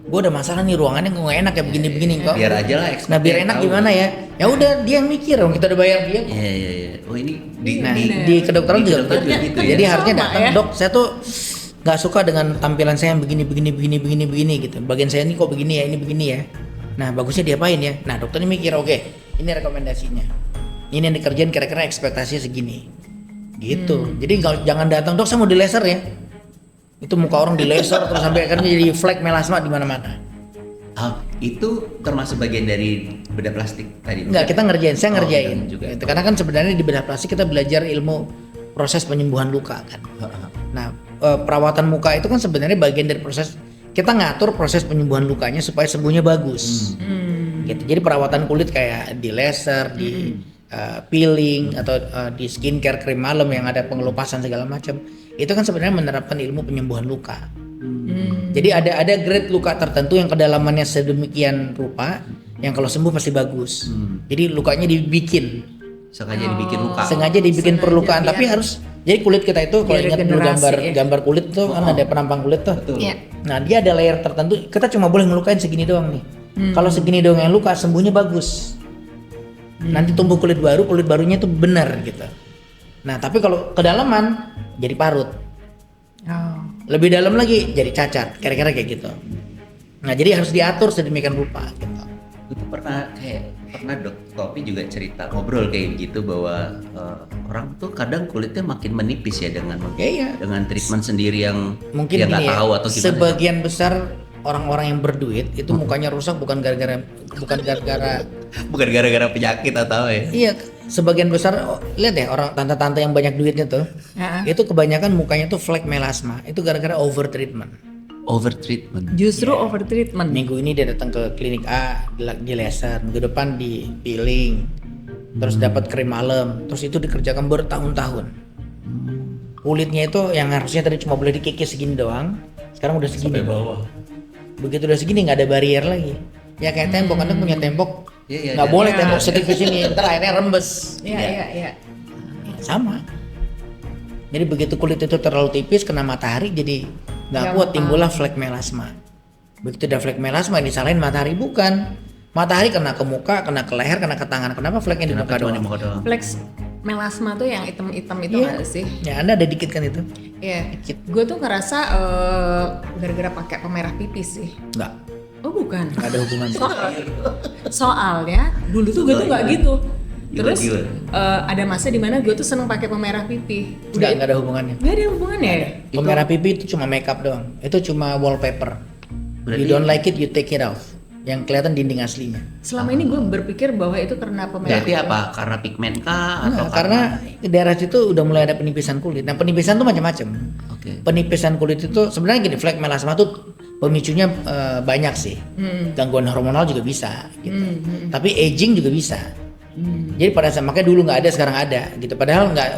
Gue ada masalah nih ruangannya kok nggak enak ya begini-begini kok. Biar aja lah Nah biar enak gimana ya? Ya udah dia yang mikir dong, kita udah bayar dia. Iya. Oh ini Di kedokteran di juga kedokteran begitu. gitu ya? Jadi harusnya Sama datang, ya? dok saya tuh nggak suka dengan tampilan saya yang begini gitu. Bagian saya ini kok begini ya, ini begini ya. Nah bagusnya diapain ya? Nah dokternya mikir, oke, ini rekomendasinya. Ini yang dikerjain kira-kira ekspektasinya segini. Gitu. Jadi jangan datang, dok saya mau di laser ya. Itu muka orang di laser terus sampai akhirnya jadi flek melasma di mana-mana. Itu termasuk bagian dari bedah plastik tadi? Enggak, kita ngerjain, saya ngerjain. Juga. Gitu. Karena kan sebenarnya di bedah plastik kita belajar ilmu proses penyembuhan luka kan. Nah, perawatan muka itu kan sebenarnya bagian dari proses kita ngatur proses penyembuhan lukanya supaya sembuhnya bagus. Gitu. Jadi perawatan kulit kayak di laser, di peeling atau di skincare, krim malam yang ada pengelupasan segala macam. Itu kan sebenarnya menerapkan ilmu penyembuhan luka. Jadi ada grade luka tertentu yang kedalamannya sedemikian rupa yang kalau sembuh pasti bagus. Jadi lukanya dibikin. Sengaja dibikin luka. Sengaja dibikin perlukaan, tapi harus jadi kulit kita itu kalau Biar ingat dulu regenerasi, gambar kulit tuh kan ada penampang kulit tuh. Betul. Iya. Nah, dia ada layer tertentu, kita cuma boleh ngelukain segini doang nih. Kalau segini doang yang luka, sembuhnya bagus. Nanti tumbuh kulit barunya itu benar gitu. Nah, tapi kalau kedalaman jadi parut. Lebih dalam lagi jadi cacat, kira-kira kayak gitu. Nah, jadi harus diatur sedemikian rupa gitu. Itu pernah Dok Topi juga cerita ngobrol kayak gitu bahwa orang tuh kadang kulitnya makin menipis ya dengan dengan treatment sendiri yang Mungkin dia nggak gini ya, tahu atau gimana. sebagian besar orang-orang yang berduit itu mukanya rusak bukan gara-gara bukan gara-gara penyakit atau ya. iya, sebagian besar lihat deh orang tante-tante yang banyak duitnya tuh. Itu kebanyakan mukanya tuh flek melasma. Itu gara-gara over treatment. Justru over treatment. Minggu ini dia datang ke klinik A di laser, minggu depan di peeling. Terus dapat krim malam, terus itu dikerjakan bertahun-tahun. Kulitnya itu yang harusnya tadi cuma boleh dikikis segini doang, sekarang udah segini. Sampai bawah. Begitu udah segini nggak ada barrier lagi. Ya kayak tembok, Anda punya tembok, Iya, nggak boleh tembok setipis ini, ntar akhirnya rembes. Iya. Sama. Jadi begitu kulit itu terlalu tipis kena matahari jadi nggak kuat, timbullah flek melasma. Begitu ada flek melasma yang disalahin matahari, bukan. Matahari kena ke muka, kena ke leher, kena ke tangan. Kenapa fleknya di muka doang? Flex melasma tuh yang hitam-hitam itu Iya. nggak sih? Ya Anda ada dikit kan itu? Iya. Gue tuh ngerasa gara-gara pakai pemerah pipis sih. Nggak, Oh bukan. nggak ada hubungannya. Soalnya dulu tuh gue tuh nggak gitu. Terus Gila. ada masa dimana gue tuh seneng pakai pemerah pipi. Nggak ada hubungannya. Nggak ada hubungannya ya? Pemerah pipi itu cuma makeup doang. Itu cuma wallpaper. You don't like it, you take it off. Yang kelihatan dinding aslinya. Selama ini gue berpikir bahwa itu karena pemerah. Berarti apa? Karena pigmen kah atau Nah, karena di daerah situ udah mulai ada penipisan kulit. Nah, penipisan tuh macam-macam. Oke. Penipisan kulit itu sebenarnya gini, flek melasma tuh pemicunya banyak sih. Gangguan hormonal juga bisa gitu. Tapi aging juga bisa. Jadi pada saat makanya dulu nggak ada, sekarang ada gitu. Padahal nggak,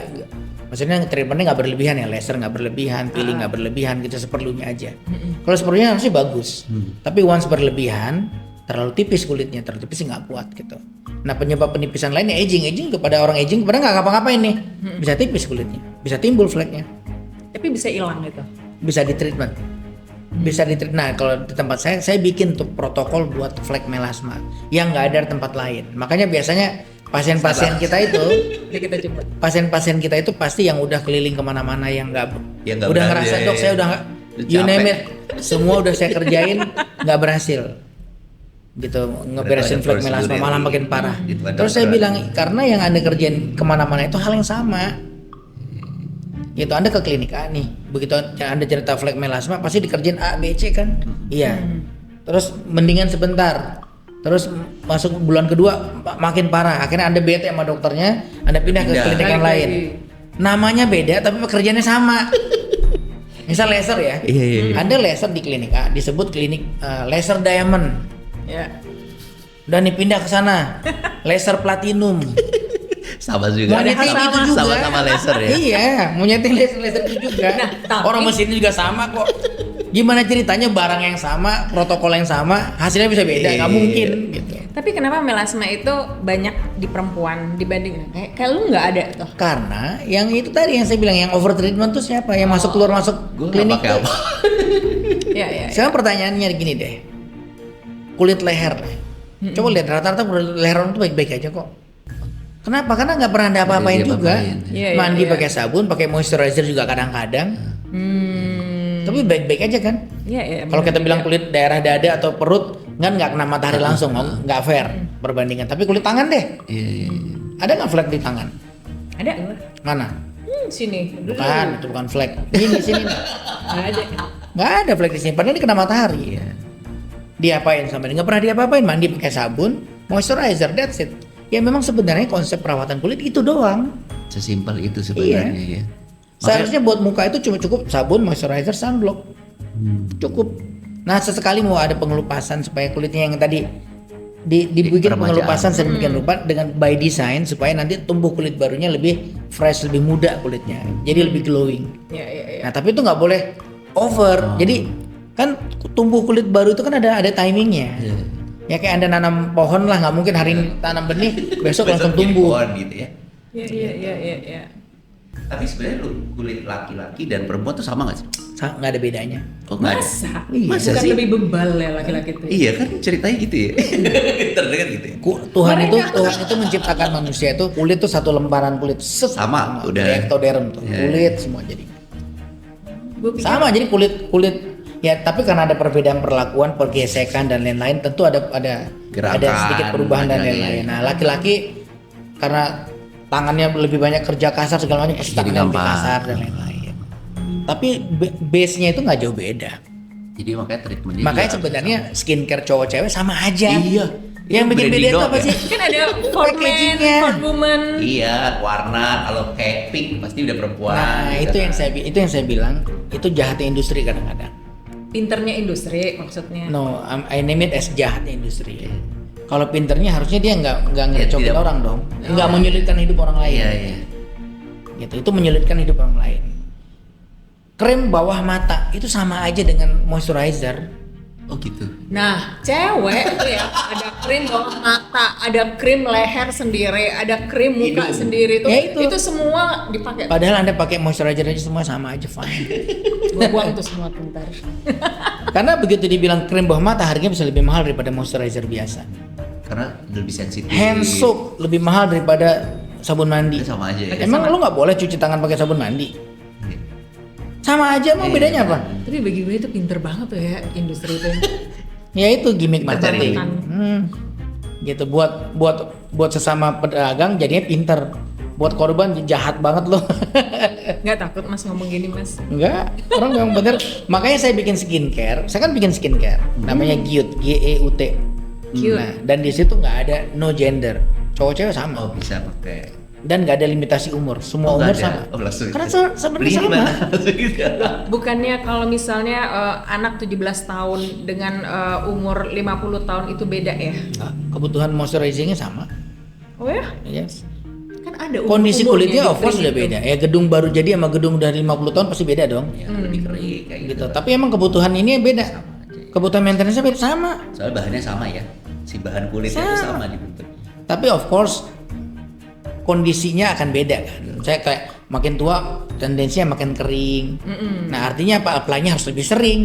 Maksudnya treatmentnya nggak berlebihan ya, laser nggak berlebihan, peeling nggak berlebihan, gitu seperlunya aja. Kalau seperlunya harusnya bagus. Tapi once berlebihan, terlalu tipis kulitnya, terlalu tipis nggak kuat gitu. Nah penyebab penipisan lainnya aging kepada orang aging kepada nggak ngapa-ngapain nih, bisa tipis kulitnya, bisa timbul fleknya, Tapi bisa hilang gitu. bisa di treatment. Bisa di treatment. Nah kalau di tempat saya bikin tuh protokol buat flek melasma yang nggak ada di tempat lain. Makanya biasanya pasien-pasien kita itu, Jadi kita coba. pasien-pasien kita itu pasti yang udah keliling kemana-mana yang nggak Yang nggak udah berhasil, ngerasa ya, dok ya. saya udah nggak, Udah you name capek." it, semua udah saya kerjain nggak berhasil gitu, ngeberesin Ada flek prosedur melasma yang malah makin parah. gitu kan, Terus saya dokter. bilang karena yang anda kerjain kemana-mana itu hal yang sama. Gitu anda ke klinik A nih, begitu anda cerita flek melasma pasti dikerjain A, B, C kan, iya. Terus mendingan sebentar. Terus masuk bulan kedua makin parah. Akhirnya anda bete sama dokternya, anda pindah ke Pindah. klinik yang Balik lain. lagi. Namanya beda tapi pekerjaannya sama. Misal laser ya, Iya. anda laser di klinik A disebut klinik laser diamond. Ya. Udah nih pindah ke sana, laser platinum. Sama juga. Mau nyeting sama. itu juga. Sama-sama laser ya. Iya, mau nyeting laser itu juga. Nah, tapi- Orang mesinnya juga sama kok. Gimana ceritanya barang yang sama, protokol yang sama, hasilnya bisa beda? Nggak Iya. mungkin gitu. Tapi kenapa melasma itu banyak di perempuan dibanding kayak lu nggak ada tuh? Karena yang itu tadi yang saya bilang yang over treatment tuh siapa? Yang masuk keluar masuk Gue nggak klinik pakai tuh. apa. Ya. Sekarang pertanyaannya gini deh. Kulit leher. Coba lihat rata-rata kulit leher orang tuh baik-baik aja kok. Kenapa? Karena nggak pernah ada apa-apain Dia juga. apa-apain. Iya, Mandi iya. pakai sabun, pakai moisturizer juga kadang-kadang. Tapi baik-baik aja kan? Iya. Kalau kita bilang kulit daerah dada atau perut kan nggak kena matahari langsung, nggak fair perbandingan. Tapi kulit tangan deh, Iya. ada nggak flek di tangan? Ada. Mana? Sini. Bukan, itu bukan flek. Ini sini, Nggak ada. nggak ada flek di sini. Padahal ini kena matahari. Iya. Diapain sampai nggak pernah diapa-apain? Mandi pakai sabun, moisturizer, that's it. Ya memang sebenarnya konsep perawatan kulit itu doang. Sesimpel itu sebenarnya ya. Seharusnya buat muka itu cuma cukup sabun, moisturizer, sunblock. Cukup. Nah sesekali mau ada pengelupasan supaya kulitnya yang tadi dibikin Peremajaan. pengelupasan sedemikian rupa dengan by design supaya nanti tumbuh kulit barunya lebih fresh, lebih muda kulitnya, jadi lebih glowing. Iya. Nah tapi itu nggak boleh over. Jadi kan tumbuh kulit baru itu kan ada timingnya. Iya. Ya kayak anda nanam pohon lah, nggak mungkin hari ini tanam benih besok langsung jadi tumbuh. pohon gitu ya. Iya. Tapi sebenarnya lu kulit laki-laki dan perempuan tuh sama nggak sih? Nggak ada bedanya. Oh nggak ada. Masa? Iya. Masa Bukan sih? lebih bebal ya laki-laki itu. Iya kan ceritanya gitu ya. Terdengar gitu ya. Tuhan itu menciptakan manusia itu kulit tuh satu lembaran kulit Sama, udah. ektoderm tuh Iya. kulit semua jadi Gua pikir sama, jadi kulit ya, tapi karena ada perbedaan perlakuan, pergesekan dan lain-lain tentu ada Gerakan, sedikit perubahan dan laki-laki. lain-lain. Nah laki-laki karena tangannya lebih banyak kerja kasar segala macam pasti Jadi tangannya lebih gampang. kasar dan lain-lain. Tapi base-nya itu nggak jauh beda. Jadi makanya treatmentnya Makanya juga sebenarnya skincare cowok cewek sama aja. Iya. Yang bikin Branding beda itu doang apa ya? sih? kan ada for men, Packagingnya. for woman. Iya, warna kalau kayak pink pasti udah perempuan. Nah, gitu kan. itu yang saya bilang, itu jahatnya industri kadang-kadang. Pinternya industri maksudnya. No, I name it as jahatnya industri. Kalau pinternya harusnya dia nggak ngerecokin tidak. orang dong, nggak menyulitkan hidup orang lain. Iya. Gitu, itu menyulitkan hidup orang lain. Krim bawah mata itu sama aja dengan moisturizer. Oh gitu. Nah, cewek itu ya ada krim bawah mata, ada krim leher sendiri, ada krim muka Hidung. sendiri tuh. Ya, itu. Semua dipakai. Padahal anda pakai moisturizer aja semua sama aja fine. Gua buang tuh semua pintar. Karena begitu dibilang krim bawah mata harganya bisa lebih mahal daripada moisturizer biasa. Karena lebih sensitif. Hand soap lebih mahal daripada sabun mandi. Sama aja ya. Emang lu nggak boleh cuci tangan pakai sabun mandi? Iya. Sama aja, emang bedanya apa? Tapi bagi gue itu pinter banget tuh ya industri itu. Ya itu gimmick Kita cari. marketing. Gitu buat sesama pedagang jadinya pinter. Buat korban jahat banget loh. Nggak takut mas ngomong gini mas? Enggak, orang memang bener. Makanya saya bikin skincare. Saya kan bikin skincare. Namanya Gyut, G-E-U-T. Cute. Nah, dan di situ nggak ada no gender. Cowok cewek sama. Oh bisa pakai. Dan nggak ada limitasi umur. Semua Oh, umur nggak ada. sama. Oh, langsung. Karena sebenarnya Beli di sama. mana? Langsung gitu. Bukannya kalau misalnya anak 17 tahun dengan umur 50 tahun itu beda ya? Nah, kebutuhan moisturizingnya sama. Oh ya? Yes. Kan ada Kondisi umur-umurnya kulitnya di of course kering udah itu. beda. Ya gedung baru jadi sama gedung udah 50 tahun pasti beda dong. Ya, lebih kering kayak gitu. Gitu. Tapi emang kebutuhan ini beda. Sama aja. Kebutuhan maintenance-nya beda sama. Soalnya bahannya sama ya. Si bahan kulitnya itu Sama. sama dibentuk. Tapi of course kondisinya akan beda kan. Saya kayak makin tua tendensinya makin kering. Nah artinya apa? Apply-nya harus lebih sering.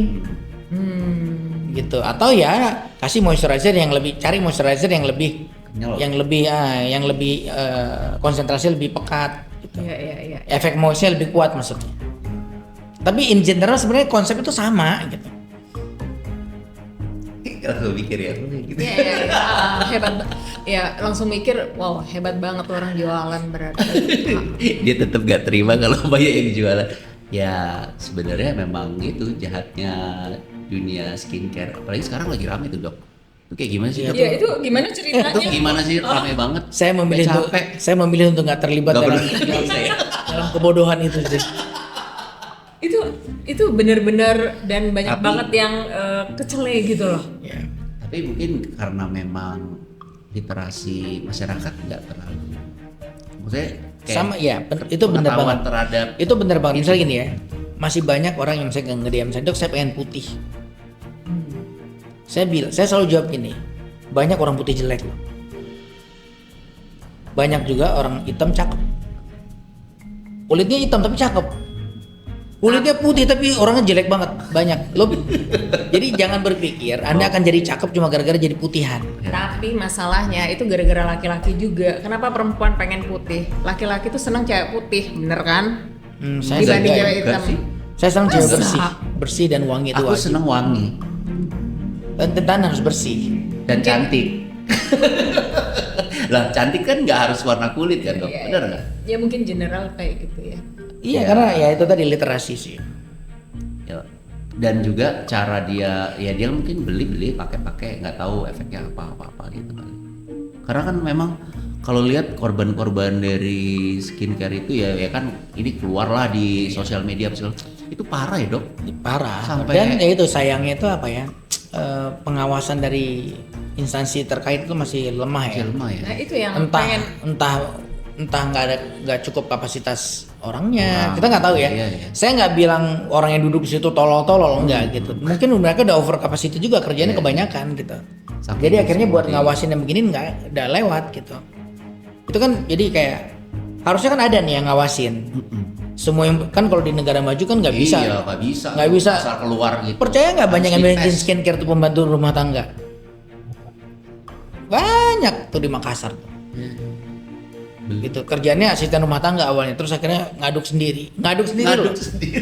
Gitu. Atau ya kasih moisturizer yang lebih, cari moisturizer yang lebih Kenyal. yang lebih konsentrasi lebih pekat. Gitu. Iya. Efek moistnya lebih kuat maksudnya. Tapi in general sebenarnya konsep itu sama gitu. Kalau mikir ya gitu. Iya. Hebat. Ya langsung mikir, wow hebat banget tuh orang jualan berarti. Dia tetap gak terima kalau banyak yang jualan. Ya sebenarnya memang itu jahatnya dunia skincare. Apalagi sekarang lagi rame tuh dok. Itu kayak gimana sih dok? Ya itu gimana ceritanya? Itu gimana sih rame banget? Saya memilih Udah untuk capek. saya memilih untuk nggak terlibat Nggak dalam, perlu. dalam kebodohan itu sih. Itu benar-benar dan banyak Tapi- banget yang kecele gitu loh. Ya. Tapi mungkin karena memang literasi masyarakat nggak terlalu. Maksudnya kayak Sama ya, itu benar pengetahuan banget. terhadap Itu benar banget. Misalnya gini ya, masih banyak orang yang saya nge-DM saya, dok saya pengen putih. Saya selalu jawab gini, banyak orang putih jelek loh. Banyak juga orang hitam cakep. Kulitnya hitam tapi cakep. Kulitnya putih tapi orangnya jelek banget, banyak. Jadi jangan berpikir Anda akan jadi cakep cuma gara-gara jadi putihan. Tapi masalahnya itu gara-gara laki-laki juga. Kenapa perempuan pengen putih? Laki-laki tuh senang cewek putih, bener kan? Saya Dibanding enggak cewek ya. hitam. sih. Saya senang cewek Masa? bersih dan wangi itu Aku wajib. seneng wangi Dan harus bersih. dan cantik. Lah cantik kan nggak harus warna kulit kan dok, Iya, benar iya. nggak? Ya mungkin general kayak gitu ya. Iya, Ya. karena ya itu tadi literasi sih. Ya. Dan juga cara dia mungkin beli pakai nggak tahu efeknya apa gitu kan. Karena kan memang kalau lihat korban-korban dari skincare itu ya kan ini keluarlah di sosial media itu parah ya dok. Parah. Sampai- Dan ya itu sayangnya itu apa ya? Pengawasan dari instansi terkait itu masih lemah ya. Masih lemah ya. Nah itu yang Entah pengen entah nggak cukup kapasitas orangnya. Kurang. Kita nggak tahu ya. Iya, iya. Saya nggak bilang orang yang duduk di situ tolol-tolol enggak gitu. Mungkin mereka udah over capacity juga kerjanya Iya. kebanyakan gitu. Saking Jadi akhirnya buat seperti- ngawasin yang begini udah lewat gitu. Itu kan jadi kayak harusnya kan ada nih yang ngawasin. Semua yang kan kalau di negara maju kan nggak bisa. Iya nggak bisa. Nggak bisa. Asal keluar gitu. Percaya nggak Harus banyak yang bikin dites. skincare tuh pembantu rumah tangga? Banyak tuh di Makassar tuh. Gitu kerjanya asisten rumah tangga awalnya, terus akhirnya ngaduk sendiri Ngaduk loh. sendiri.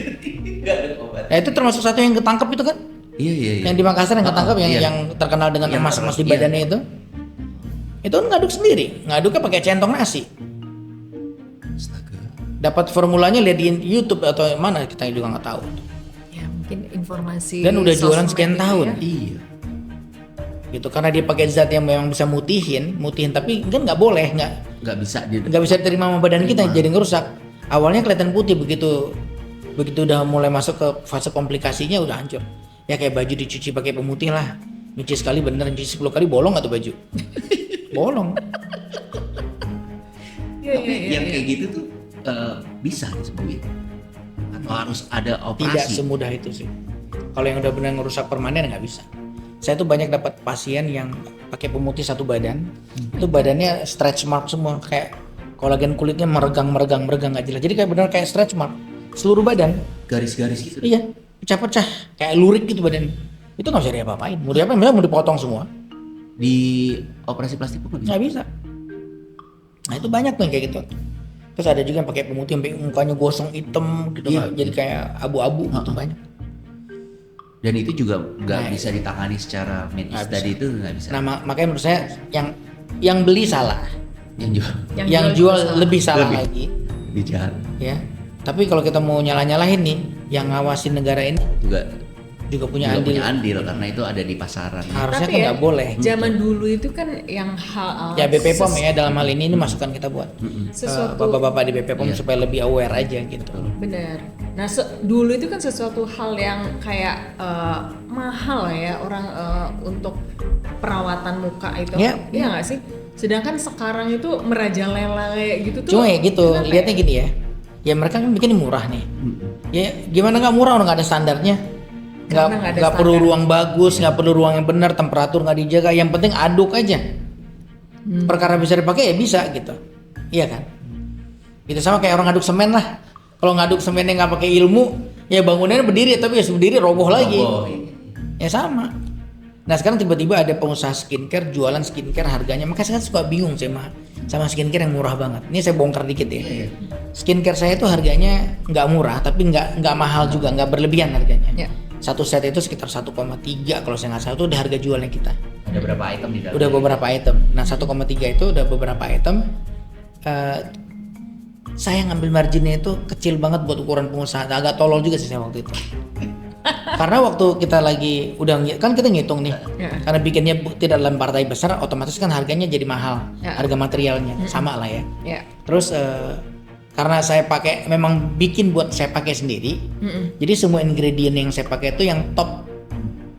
Nggak ada obat. Nah itu termasuk satu yang ketangkep itu kan, Iya. yang di Makassar yang ketangkep yang iya. yang terkenal dengan Yang emas-emas di iya. badannya itu kan ngaduk sendiri, ngaduknya pakai centong nasi. Astaga. Dapat formulanya lihat di YouTube atau mana kita juga nggak tahu. ya mungkin informasi Dan udah jualan sosmed sekian gitu tahun. ya. Iya. Gitu karena dia pakai zat yang memang bisa mutihin tapi kan nggak boleh, Nggak bisa nggak bisa diterima sama badan kita jadi ngerusak. Awalnya kelihatan putih, begitu udah mulai masuk ke fase komplikasinya udah hancur. Ya kayak baju dicuci pakai pemutih lah, nyuci sekali bener, nyuci 10 kali bolong nggak tuh baju? Bolong. Iya, Tapi iya, yang iya. kayak gitu tuh bisa disembuhin atau harus ada Tidak operasi? semudah itu sih. Kalau yang udah benar ngerusak permanen nggak bisa. Saya tuh banyak dapat pasien yang pakai pemutih satu badan, itu badannya stretch mark semua, kayak kolagen kulitnya meregang nggak jelas. Jadi kayak benar kayak stretch mark seluruh badan. Garis-garis gitu. Iya, pecah-pecah, kayak lurik gitu badan. Itu nggak bisa diapa-apain. Mau diapain? Misalnya mau dipotong semua, Di operasi plastik pun nggak bisa. nggak bisa. Nah itu banyak tuh yang kayak gitu. Terus ada juga yang pakai pemutih sampai mukanya gosong hitam gitu, Iya. jadi kayak abu-abu gitu banyak. Dan itu juga nggak Nah, bisa ditangani secara medis nggak tadi itu nggak bisa. Nah makanya menurut saya yang beli salah, Yang jual yang jual juga lebih salah Lebih. lagi, lebih jahat ya. Tapi kalau kita mau nyalah-nyalahin nih, yang ngawasin negara ini juga punya andil. punya andil karena itu ada di pasaran. Harusnya Tapi kan ya, nggak boleh. Zaman dulu itu kan yang hal Ya BPOM ya dalam hal ini masukan kita buat sesuatu bapak-bapak di BPOM Iya. supaya lebih aware aja gitu. benar. Nah dulu itu kan sesuatu hal yang kayak mahal ya orang untuk perawatan muka itu. Iya. Iya nggak sih? Sedangkan sekarang itu merajalela kayak gitu tuh. Cuma ya gitu, kenapa lihatnya gini ya. Ya mereka kan bikin murah nih. Ya gimana nggak murah, orang nggak ada standarnya. Karena nggak ada Nggak perlu standar. ruang bagus, nggak perlu ruang yang benar, temperatur nggak dijaga. Yang penting aduk aja. Perkara bisa dipakai ya bisa gitu. Iya kan? Itu sama kayak orang ngaduk semen lah. Kalau ngaduk semennya nggak pakai ilmu, ya bangunannya berdiri tapi ya berdiri roboh lagi. Ya sama. Nah sekarang tiba-tiba ada pengusaha skincare jualan skincare harganya, makanya saya suka bingung sih sama skincare yang murah banget. Ini saya bongkar dikit ya. Skincare saya itu harganya nggak murah tapi nggak mahal juga, nggak berlebihan harganya. Ya. Satu set itu sekitar 1,3 kalau saya nggak salah, itu udah harga jualnya kita. Ada berapa item di dalam? Udah beberapa item. Nah 1,3 itu udah beberapa item. Saya ngambil marginnya itu kecil banget buat ukuran pengusaha. Agak tolol juga sih saya waktu itu. Karena waktu kita lagi kan kita ngitung nih, Ya. karena bikinnya tidak dalam partai besar, otomatis kan harganya jadi mahal, Ya. harga materialnya sama lah ya. Ya. Terus karena saya pakai memang bikin buat saya pakai sendiri, jadi semua ingredient yang saya pakai itu yang top,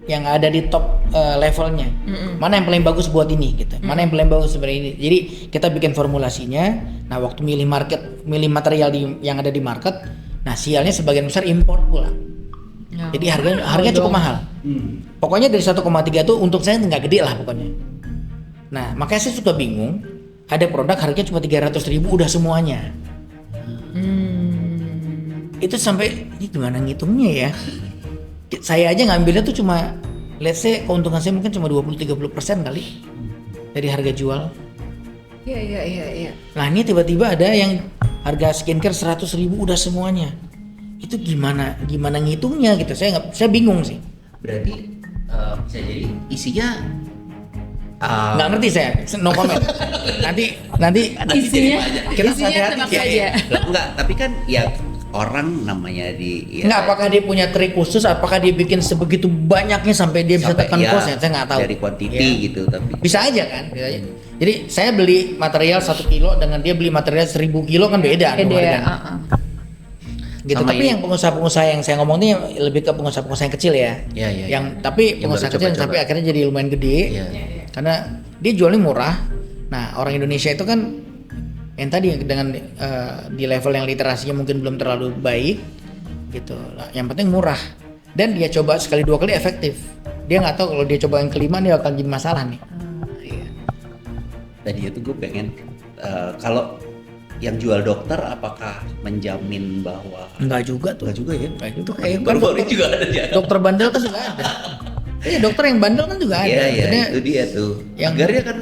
yang ada di top levelnya. Mana yang paling bagus buat ini gitu, mana yang paling bagus sebenarnya ini. Jadi kita bikin formulasinya. Nah waktu milih material yang ada di market, nah sialnya sebagian besar import pula. Ya. Jadi harganya cukup mahal. Pokoknya dari 1,3 tuh untuk saya nggak gede lah pokoknya. Nah makanya saya suka bingung. Ada produk harganya cuma 300.000 udah semuanya. Itu sampai ini gimana ngitungnya ya? Saya aja ngambilnya tuh cuma, let's say keuntungan saya mungkin cuma 20-30% kali dari harga jual. Iya. Nah ini tiba-tiba ada yang harga skincare 100.000 udah semuanya. Itu gimana ngitungnya gitu, saya bingung sih. Berarti bisa jadi isinya Nggak ngerti saya, no comment. nanti Isinya kita isinya hati-hati tenang ya. saja. Lah, enggak, tapi kan ya orang namanya di Nggak, apakah dia punya trik khusus, apakah dia bikin sebegitu banyaknya sampai dia bisa sampai tekan ya, cost ya, saya nggak tahu. dari quantity Ya. gitu, tapi Bisa aja kan, bisa aja. Jadi saya beli material 1 kilo dengan dia beli material 1000 kilo kan beda dong Beda. harganya. Gitu. Sama Tapi ini. yang pengusaha-pengusaha yang saya ngomong ini lebih ke pengusaha-pengusaha yang kecil ya. Iya. Yang tapi Yang pengusaha baru kecil yang coba-coba. tapi akhirnya jadi lumayan gede. Iya. Karena dia jualnya murah. Nah, orang Indonesia itu kan yang tadi dengan di level yang literasinya mungkin belum terlalu baik gitu. Nah, yang penting murah. Dan dia coba sekali 2 kali efektif. Dia nggak tahu kalau dia coba yang kelima dia akan jadi masalah nih. Tadi itu gue pengen kalau yang jual dokter apakah menjamin bahwa Enggak juga tuh. enggak juga ya? Enggak juga kayak Baru-baru juga ada ya. dokter bandel kan juga ada. Iya, dokter yang bandel kan juga ada. Iya, Maksudnya, itu dia tuh. yang- Agarnya kan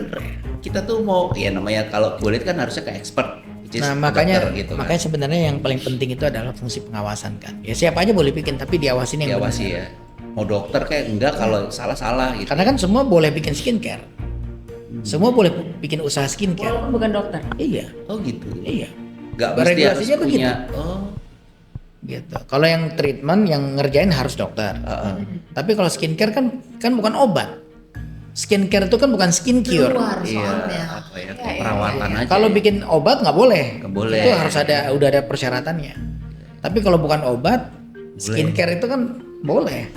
kita tuh mau ya namanya kalau kulit kan harusnya ke expert. which is Nah makanya dokter gitu kan. makanya sebenarnya yang paling penting itu adalah fungsi pengawasan kan. Ya siapa aja boleh bikin tapi diawasin yang diawasi benar. ya. Mau dokter kayak enggak kalau salah-salah gitu. Karena kan semua boleh bikin skincare. Semua boleh bikin usaha skincare. Walaupun bukan dokter. Iya, Oh gitu. iya. Enggak mesti harus Regulasinya begitu. punya. Oh. Gitu. Kalau yang treatment yang ngerjain harus dokter. Tapi kalau skincare kan bukan obat. Skincare itu kan bukan skin cure. Keluar Iya, soalnya. apa ya? Kayak perawatan aja. Kalau ya. bikin obat nggak boleh. Nggak boleh. Itu harus udah ada persyaratannya. Tapi kalau bukan obat, skincare itu kan boleh.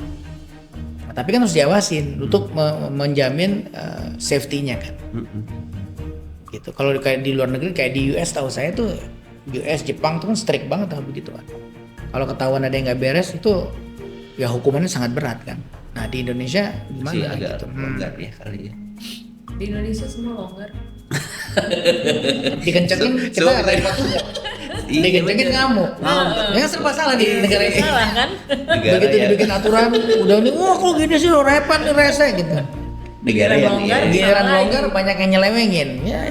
Nah, tapi kan harus diawasin untuk menjamin safety-nya kan. Gitu. Kalau kayak di luar negeri kayak di US tahu saya tuh US, Jepang tuh kan strict banget lah begitu kan. Kalau ketahuan ada yang nggak beres itu ya hukumannya sangat berat kan. Nah di Indonesia sih gimana agak gitu? longgar ya kali ya. Di Indonesia semua longgar. Dikencengin kita So- repot juga. Iya, Dikencengin bener. ngamuk. Ya serba salah di negara ini. Salah kan? Negara Begitu ya. dibikin aturan udah nih wah kok gini sih lo repot nih rese gitu. Negara yang longgar, iya. Giliran Salah longgar banyak yang nyelewengin. Ya.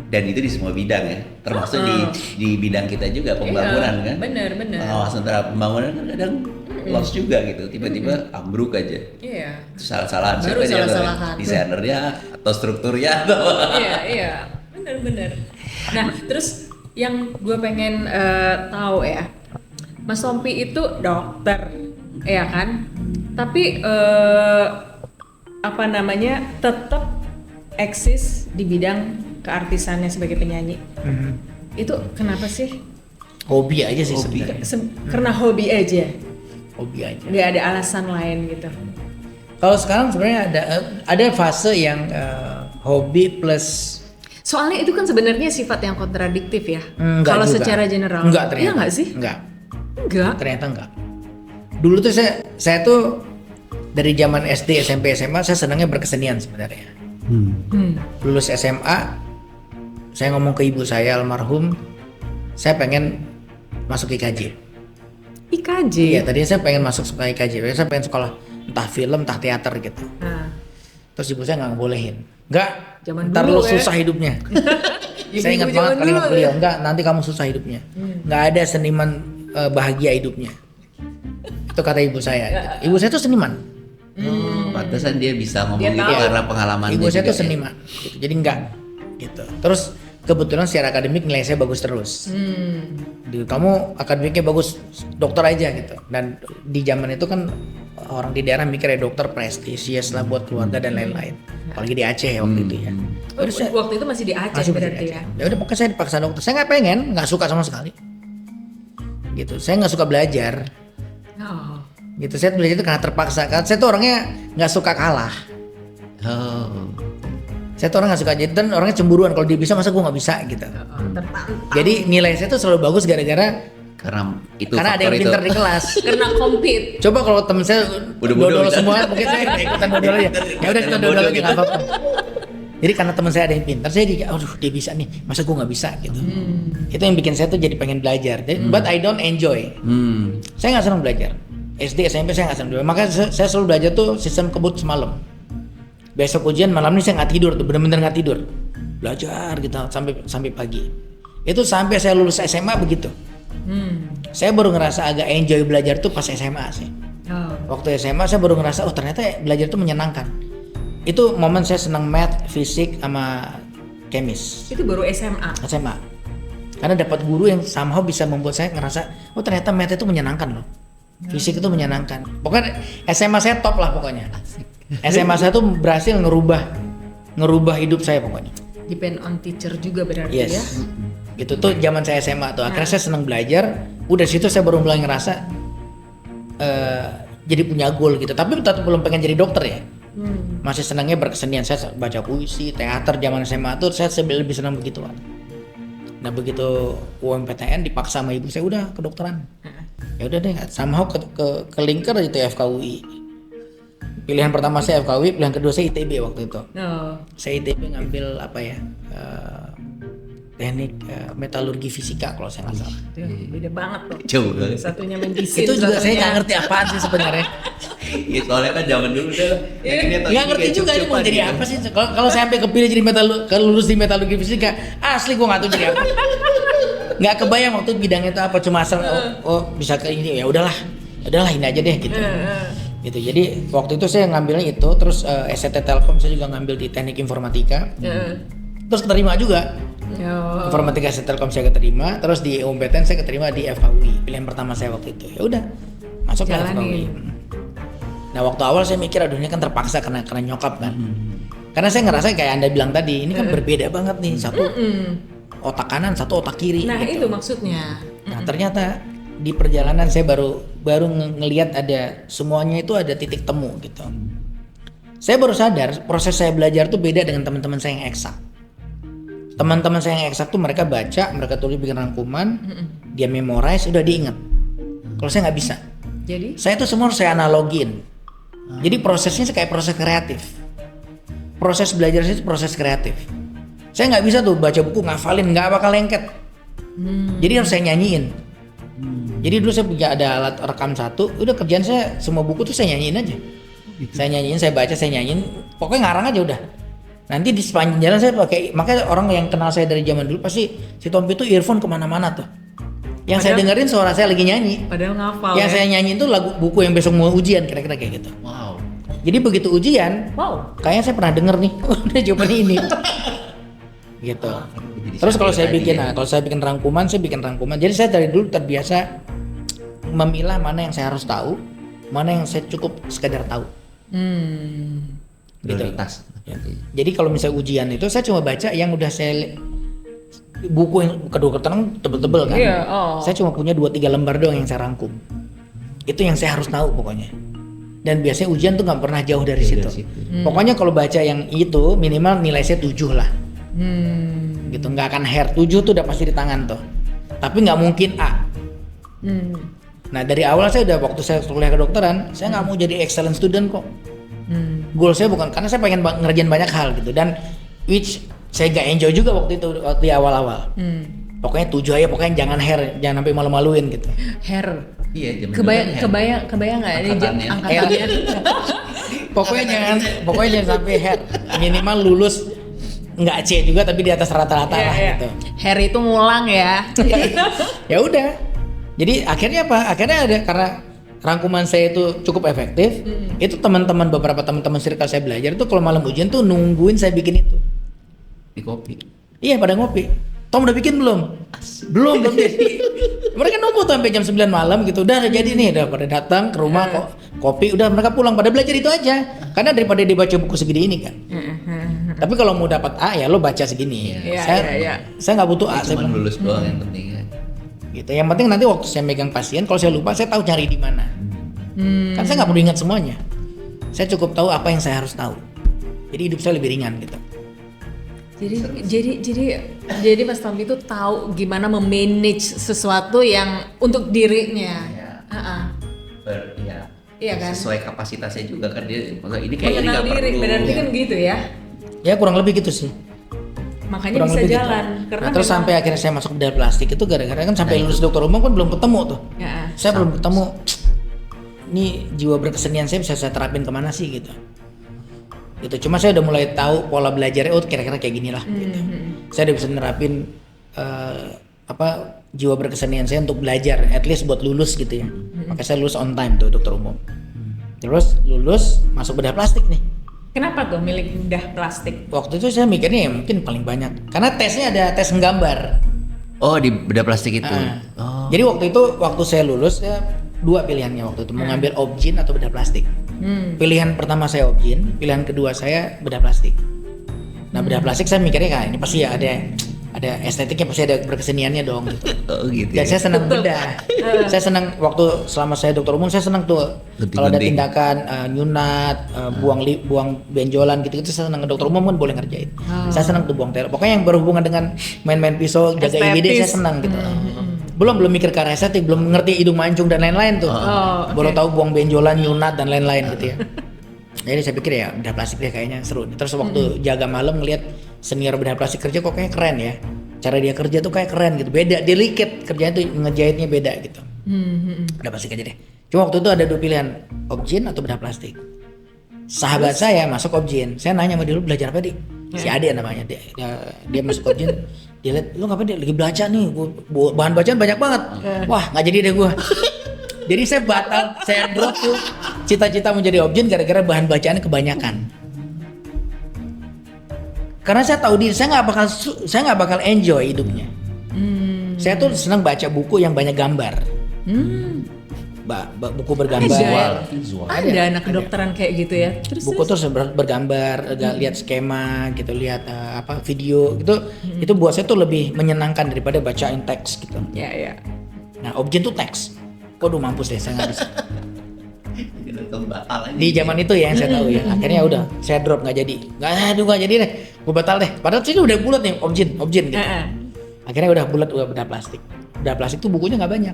Dan itu di semua bidang ya, termasuk di bidang kita juga pembangunan kan. Bener. Pengawasan terhadap pembangunan kan kadang loss juga gitu, tiba-tiba ambruk aja. Iya. Itu salah-salahan Baru siapa yang salah-salahan. desainernya atau strukturnya atau Iya. Bener. Nah, terus yang gue pengen tahu ya, Mas Tompi itu dokter, ya kan? Tapi apa namanya tetap eksis di bidang keartisannya sebagai penyanyi. Itu kenapa sih? Hobi aja sih Hobi. sebenarnya. Karena hobi aja, Hobi aja. nggak ada alasan lain gitu. Kalau sekarang sebenarnya ada fase yang hobi plus Soalnya itu kan sebenarnya sifat yang kontradiktif ya. Enggak Kalau juga. secara general. Enggak ternyata. Iya nggak sih? Enggak. Enggak. Ternyata enggak. Dulu tuh saya tuh dari zaman SD, SMP, SMA saya senangnya berkesenian sebenarnya. Lulus SMA, saya ngomong ke ibu saya almarhum, saya pengen masuk IKJ. IKJ. Iya, tadinya saya pengen masuk sekolah IKJ. Saya pengen sekolah entah film, entah teater gitu. Nah, Terus ibu saya nggak ngebolehin. Enggak, Zaman ntar dulu lu ya. susah hidupnya. Saya ingat Ibu-ibu banget zaman kalimat dulu beliau, ya. enggak, nanti kamu susah hidupnya. Nggak ada seniman bahagia hidupnya. Itu kata ibu saya. Ibu saya tuh seniman. Pantesan dia bisa ngomong Dia gitu tahu. karena pengalaman Ibu dia saya juga tuh ya. seniman. Gitu. Jadi enggak gitu. Terus kebetulan secara akademik nilai saya bagus terus. Di kamu akademiknya bagus, dokter aja gitu. Dan di zaman itu kan orang di daerah mikir ya dokter prestisius lah buat keluarga dan lain-lain. Apalagi di Aceh ya waktu itu ya. Terus saya Waktu itu masih di Aceh masih berarti di ya. Aceh. Ya udah pokoknya saya dipaksa dokter. Saya nggak pengen, nggak suka sama sekali. Gitu. Saya nggak suka belajar. Oh. Gitu. Saya belajar itu karena terpaksa. Karena saya tuh orangnya nggak suka kalah. Oh. Saya tuh orang nggak suka jadi dan orangnya cemburuan. Kalau dia bisa masa gue nggak bisa gitu. Tertantang. Jadi nilai saya tuh selalu bagus gara-gara Karena itu karena ada faktor yang itu. pintar di kelas. Karena compete. Coba kalau temen saya Udah dodol bisa. semua, mungkin saya ikutan dodol aja. Ya udah kita dodol aja nggak apa-apa. Jadi karena teman saya ada yang pintar, saya jadi, aduh dia bisa nih, masa gue nggak bisa gitu. Itu yang bikin saya tuh jadi pengen belajar. But I don't enjoy. Saya nggak senang belajar. SD, SMP saya nggak senang belajar. Makanya saya selalu belajar tuh sistem kebut semalam. Besok ujian malam ini saya nggak tidur tuh, bener-bener nggak tidur. Belajar gitu sampai pagi. Itu sampai saya lulus SMA begitu. Saya baru ngerasa agak enjoy belajar tuh pas SMA sih. Oh. Waktu SMA saya baru ngerasa oh ternyata belajar tuh menyenangkan. Itu momen saya senang math, fisik sama kemis. Itu baru SMA. SMA. Karena dapat guru yang somehow bisa membuat saya ngerasa oh ternyata math itu menyenangkan loh. Fisik itu menyenangkan. Pokoknya SMA saya top lah pokoknya. SMA saya tuh berhasil ngerubah hidup saya pokoknya. Depend on teacher juga berarti Yes. ya. Gitu tuh zaman saya SMA tuh. Akhirnya saya senang belajar. Udah situ saya baru mulai ngerasa jadi punya goal gitu. Tapi tetap belum pengen jadi dokter ya. Masih senangnya berkesenian. Saya baca puisi, teater zaman SMA tuh saya lebih senang begituan. Nah begitu UMPTN dipaksa sama ibu saya udah kedokteran. Ya udah deh, somehow ke linker itu FKUI. Pilihan pertama saya FKUI, pilihan kedua saya ITB waktu itu. Oh. Saya ITB ngambil apa ya? Teknik metalurgi fisika kalau saya nggak salah. Tuh, beda banget tuh. Jauh banget. Satunya medicine. Itu juga saya satunya- nggak ngerti apaan sih sebenarnya. Ya, soalnya kan zaman dulu deh. Nggak ngerti juga ini mau jadi apa sih. Kalau saya sampai kepilih jadi lulus di metalurgi fisika, asli gue nggak tahu jadi apa. Nggak kebayang waktu bidangnya itu apa, cuma asal oh bisa ke ini, ya udahlah ini aja deh gitu. Gitu. Jadi waktu itu saya ngambilnya itu, terus SCT Telkom saya juga ngambil di teknik informatika. Terus keterima juga. Oh. Informatika SCT Telkom saya keterima, terus di UMPTN saya keterima di FKUI. Pilihan pertama saya waktu itu. Ya udah, masuk ke Jalanin. FKUI. Nah, waktu awal saya mikir aduh ini kan terpaksa karena nyokap kan. Karena saya ngerasa kayak Anda bilang tadi, ini kan berbeda banget nih. Satu otak kanan, satu otak kiri. Nah gitu. itu maksudnya. Nah, ternyata di perjalanan saya baru ngelihat ada semuanya itu ada titik temu gitu. Saya baru sadar proses saya belajar tuh beda dengan teman-teman saya yang eksak. Teman-teman saya yang eksak tuh mereka baca, mereka tulis bikin rangkuman, dia memorize, udah diingat. Kalau saya nggak bisa. Jadi? Saya tuh semua harus saya analogin. Jadi prosesnya kayak proses kreatif. Proses belajar saya itu proses kreatif. Saya nggak bisa tuh baca buku ngafalin, nggak bakal lengket. Jadi harus saya nyanyiin. Jadi dulu saya punya ada alat rekam satu, udah kerjaan saya semua buku tuh saya nyanyiin aja. Saya nyanyiin, saya baca, saya nyanyiin, pokoknya ngarang aja udah. Nanti di sepanjang jalan saya pakai, makanya orang yang kenal saya dari zaman dulu pasti si Tompi itu earphone kemana-mana tuh. Yang saya dengerin suara saya lagi nyanyi. Padahal ngafal Yang ya. saya nyanyiin tuh lagu buku yang besok mau ujian kira-kira kayak gitu. Wow. Jadi begitu ujian, Wow. kayaknya saya pernah denger nih, udah jawabannya ini. Gitu. Terus kalau saya bikin, kalau saya bikin rangkuman, saya bikin rangkuman. Jadi saya dari dulu terbiasa memilah mana yang saya harus tahu, mana yang saya cukup sekedar tahu. Gitu. Prioritas. Ya. Jadi kalau misalnya ujian itu saya cuma baca yang udah saya buku yang kedokteran tebel-tebel kan. Iya, oh. Saya cuma punya 2-3 lembar doang yang saya rangkum. Itu yang saya harus tahu pokoknya. Dan biasanya ujian tuh nggak pernah jauh dari situ. Pokoknya kalau baca yang itu minimal nilai saya 7 lah. Gitu, nggak akan hair 7 tuh udah pasti di tangan tuh. Tapi nggak mungkin A. Nah dari awal saya udah waktu saya kuliah kedokteran, saya nggak mau jadi excellent student kok. Goal saya bukan, karena saya pengen ngerjain banyak hal gitu, dan which saya gak enjoy juga waktu itu di awal-awal. Pokoknya 7 aja, pokoknya jangan hair, jangan sampai malu-maluin gitu. Hair. Iya, zaman dulu kan Kebayang nggak ini Angkatannya. angkatannya? Pokoknya jangan sampai hair, minimal lulus nggak C juga tapi di atas rata-rata lah Iya. gitu. Hair itu ngulang ya. Ya udah. Jadi akhirnya apa? Akhirnya ada, karena rangkuman saya itu cukup efektif. Itu teman-teman, beberapa teman-teman circle saya belajar itu kalau malam ujian tuh nungguin saya bikin itu. di kopi. Iya, pada ngopi. Tom udah bikin belum? Belum jadi. Mereka nunggu tuh sampai jam 9 malam gitu. Udah jadi nih, udah pada datang ke rumah kok kopi, udah mereka pulang pada belajar itu aja. Karena daripada dibaca buku segini ini kan. Tapi kalau mau dapat A ya lo baca segini. Iya, Saya nggak butuh A, saya Cuma bilang. lulus doang yang penting ya. Gitu. Yang penting nanti waktu saya megang pasien, kalau saya lupa saya tahu cari di mana. Kan saya nggak perlu ingat semuanya. Saya cukup tahu apa yang saya harus tahu. Jadi hidup saya lebih ringan gitu. Jadi Mas Tompi itu tahu gimana memanage sesuatu yang untuk dirinya. Iya. Iya. Iya kan? Sesuai kapasitasnya juga kan dia. Maksudnya ini kayak ini Mengenal nggak diri, perlu. berarti kan gitu ya. Ya kurang lebih gitu sih. Makanya Kurang bisa lebih gitu. jalan. Karena Nah, terus memang- sampai akhirnya saya masuk bedah plastik itu gara-gara kan sampai lulus dokter umum kan belum ketemu tuh. Ya. Saya belum ketemu. Ini jiwa berkesenian saya bisa saya terapin kemana sih gitu. Gitu. Cuma saya udah mulai tahu pola belajarnya, oh kira-kira kayak gini lah. Gitu. Saya udah bisa nerapin jiwa berkesenian saya untuk belajar, at least buat lulus gitu ya. Makanya saya lulus on time tuh dokter umum. Terus lulus masuk bedah plastik nih. Kenapa tuh milik bedah plastik? Waktu itu saya mikirnya ya mungkin paling banyak, karena tesnya ada tes menggambar. Oh, di bedah plastik itu. Ah. Oh. Jadi waktu saya lulus ya, 2 pilihannya waktu itu, mau ngambil objin atau bedah plastik. Pilihan pertama saya objin, pilihan kedua saya bedah plastik. Nah bedah plastik saya mikirnya kan ini pasti ya ada estetiknya, pasti ada berkeseniannya dong gitu. Oh gitu. Dan saya senang bedah. Saya senang waktu selama saya dokter umum, saya senang tuh kalau ada Gunting-gunting. tindakan nyunat, buang benjolan gitu-gitu, saya senang. Dokter umum kan boleh ngerjain. Saya senang tuh buang teror. Pokoknya yang berhubungan dengan main-main pisau, jaga IBD, saya senang gitu. Belum mikir ke arah estetik, belum ngerti hidung mancung dan lain-lain tuh. Baru tahu buang benjolan, nyunat dan lain-lain gitu ya. Jadi saya pikir ya bedah plastik deh kayaknya seru. Terus waktu jaga malam ngeliat senior bedah plastik kerja kok kayak keren ya. Cara dia kerja tuh kayak keren gitu. Beda, delicate kerjanya tuh, ngejahitnya beda gitu. Bedah plastik aja deh. Cuma waktu itu ada 2 pilihan, objin atau bedah plastik. Sahabat saya masuk objin. Saya nanya sama dia, lu belajar apa, Dik? Si Ade namanya. Dia masuk objin. Dia lihat, lu ngapain, dia lagi baca nih. Bahan bacaan banyak banget. Wah, nggak jadi deh gua. Jadi saya drop tuh cita-cita menjadi objin gara-gara bahan bacaannya kebanyakan. Karena saya tahu diri saya nggak bakal enjoy hidupnya. Saya tuh senang baca buku yang banyak gambar. Buku bergambar. Visual. Ada anak kedokteran kayak gitu ya. Terus Buku tuh bergambar, lihat skema gitu, lihat video gitu. Itu buat saya tuh lebih menyenangkan daripada bacain teks gitu. ya. Nah, objin tuh teks. Waduh, mampus deh, saya nggak bisa. Batal Di zaman itu ya yang saya tahu ya. Akhirnya udah saya drop, nggak jadi. Nggak jadi deh. Gue batal deh. Padahal sini udah bulat nih objin gitu. Akhirnya udah bulat, udah bedah plastik. Bedah plastik tuh bukunya nggak banyak.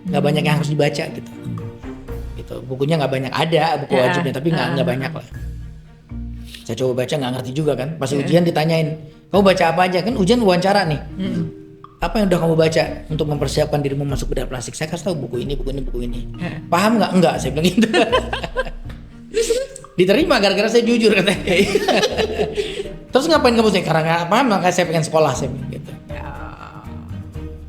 Nggak banyak yang harus dibaca gitu. Gitu. Bukunya nggak banyak, ada buku wajibnya tapi nggak banyak lah. Saya coba baca nggak ngerti juga kan. Pas ujian ditanyain, kamu baca apa aja? Kan ujian wawancara nih. Apa yang udah kamu baca untuk mempersiapkan dirimu masuk bedah plastik? Saya kasih tahu buku ini. Paham nggak? Enggak, saya bilang gitu. Diterima gara-gara saya jujur katanya. Terus ngapain kamu sih? Karena nggak paham makanya saya pengen sekolah, saya bilang gitu.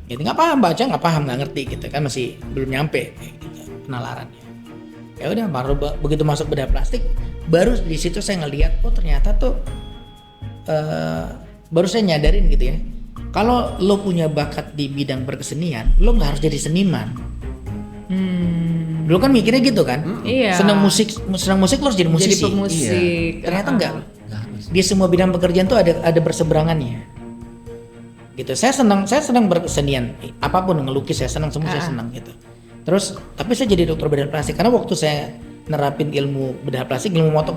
Gitu nggak paham baca, nggak paham, nggak ngerti gitu kan, masih belum nyampe gitu, penalarannya. Ya udah, baru begitu masuk bedah plastik, baru di situ saya ngelihat, oh ternyata tuh baru saya nyadarin gitu ya. Kalau lo punya bakat di bidang berkesenian, lo nggak harus jadi seniman. Dulu kan mikirnya gitu kan. Iya. Senang musik lo harus jadi musisi. Jadi pemusik. Ternyata enggak. Di semua bidang pekerjaan tuh ada berseberangannya. Gitu. Saya senang berkesenian. Apapun, ngelukis saya senang, semua saya senang gitu. Terus tapi saya jadi dokter bedah plastik karena waktu saya nerapin ilmu bedah plastik, ilmu motong.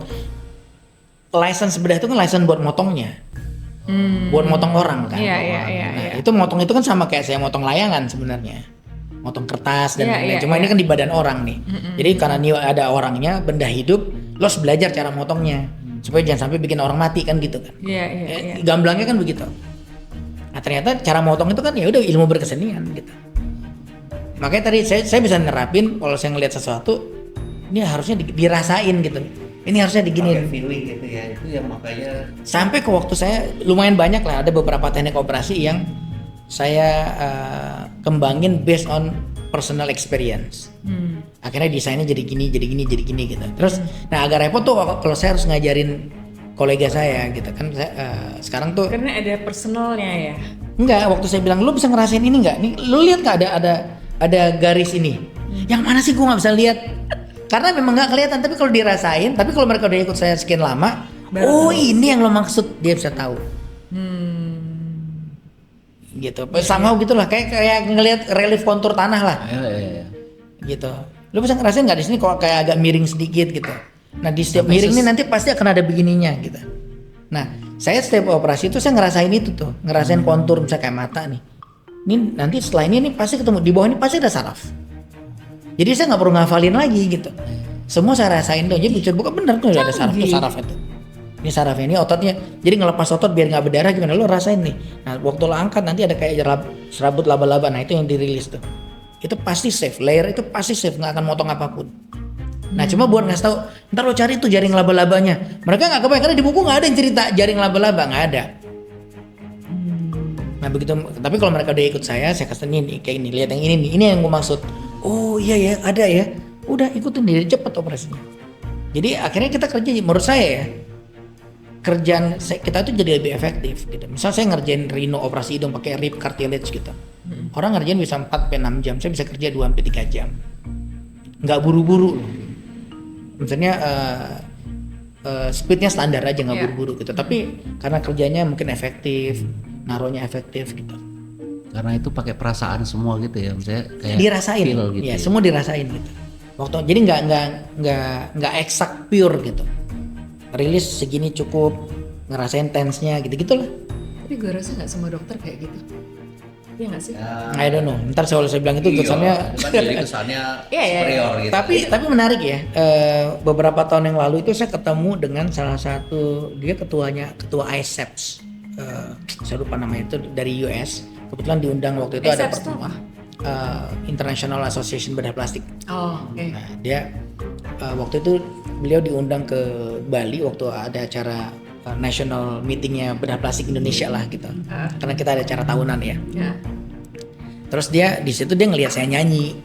License bedah itu kan license buat motongnya. buat motong orang kan. Iya, iya, iya, Nah, iya. itu motong itu kan sama kayak saya motong layangan sebenarnya. Motong kertas dan Iya, lain-lain. iya, Cuma iya. ini kan di badan orang nih. Jadi karena ini ada orangnya, benda hidup, lo harus belajar cara motongnya supaya jangan sampai bikin orang mati kan gitu kan. Iya, iya, iya. Gamblangnya kan begitu. Nah, ternyata cara motong itu kan ya udah ilmu berkesenian gitu. Makanya tadi saya bisa nerapin kalau saya ngelihat sesuatu ini harusnya dirasain gitu. Ini harusnya Pakai diginiin. feeling gitu ya, itu yang makanya Sampai ke waktu saya lumayan banyak lah ada beberapa teknik operasi yang saya kembangin based on personal experience. Akhirnya desainnya jadi gini gitu. Terus nah agak repot tuh kalau saya harus ngajarin kolega saya gitu kan. Saya, sekarang tuh Karena ada personalnya ya. enggak, waktu saya bilang lu bisa ngerasain ini enggak? Nih lu lihat nggak ada garis ini. Yang mana sih gua nggak bisa lihat? Karena memang nggak kelihatan, tapi kalau dirasain, tapi kalau mereka udah ikut saya sekian lama, oh ini yang lo maksud, dia bisa tahu. Gitu. Sama gitulah kayak ngelihat relief kontur tanah lah. ya. Gitu. Lo bisa ngerasain nggak di sini kalau kayak agak miring sedikit gitu. Nah di setiap Sampai miring ini nanti pasti akan ada begininya gitu. Nah saya setiap operasi itu saya ngerasain itu tuh, ngerasain kontur misalnya kayak mata nih. Ini nanti setelah ini pasti ketemu di bawah ini pasti ada saraf. Jadi saya nggak perlu ngafalin lagi gitu. Semua saya rasain tuh. Jadi buka bener tuh ada saraf tuh saraf itu. Ini sarafnya, ini ototnya. Jadi ngelepas otot biar nggak berdarah gimana? Lo rasain nih. Nah waktu lo angkat nanti ada kayak serabut laba-laba. Nah itu yang dirilis tuh. Itu pasti safe. Layer itu pasti safe, nggak akan motong apapun. Nah cuma buat ngasih tahu, ntar lo cari tuh jaring laba-labanya. Mereka nggak kebayang karena di buku nggak ada yang cerita jaring laba-laba, nggak ada. Nah begitu. Tapi kalau mereka udah ikut saya kasih ini kayak ini. Lihat yang ini nih. Ini yang gue maksud. Oh iya ya ada ya, udah ikutin dia cepet operasinya. Jadi akhirnya kita kerja, menurut saya ya kerjaan kita tuh jadi lebih efektif gitu. Misal saya ngerjain rhino operasi hidung pakai rib cartilage gitu, orang ngerjain bisa 4-6 jam, saya bisa kerja 2-3 jam, nggak buru-buru loh. Misalnya speednya standar aja nggak buru-buru gitu. Tapi karena kerjanya mungkin efektif, naruhnya efektif gitu. Karena itu pakai perasaan semua gitu ya, misalnya kayak Dirasain, feel gitu ya, semua dirasain gitu. Waktu jadi nggak eksak pure gitu. Rilis segini cukup, ngerasain tense-nya gitu-gitulah. Tapi gue rasa nggak semua dokter kayak gitu. Iya nggak sih? I don't know. Ntar saya bilang itu kesannya. kan jadi kesannya superior gitu. Tapi menarik ya. Beberapa tahun yang lalu itu saya ketemu dengan salah satu dia ketua ISEPS. Saya lupa namanya itu dari US. Kebetulan diundang waktu itu ada ISEPS itu apa? International Association Bedah Plastik. Oh, oke. Nah, dia waktu itu beliau diundang ke Bali waktu ada acara national meetingnya Bedah Plastik Indonesia lah gitu. Karena kita ada acara tahunan ya. Ya. Terus dia di situ dia ngelihat saya nyanyi.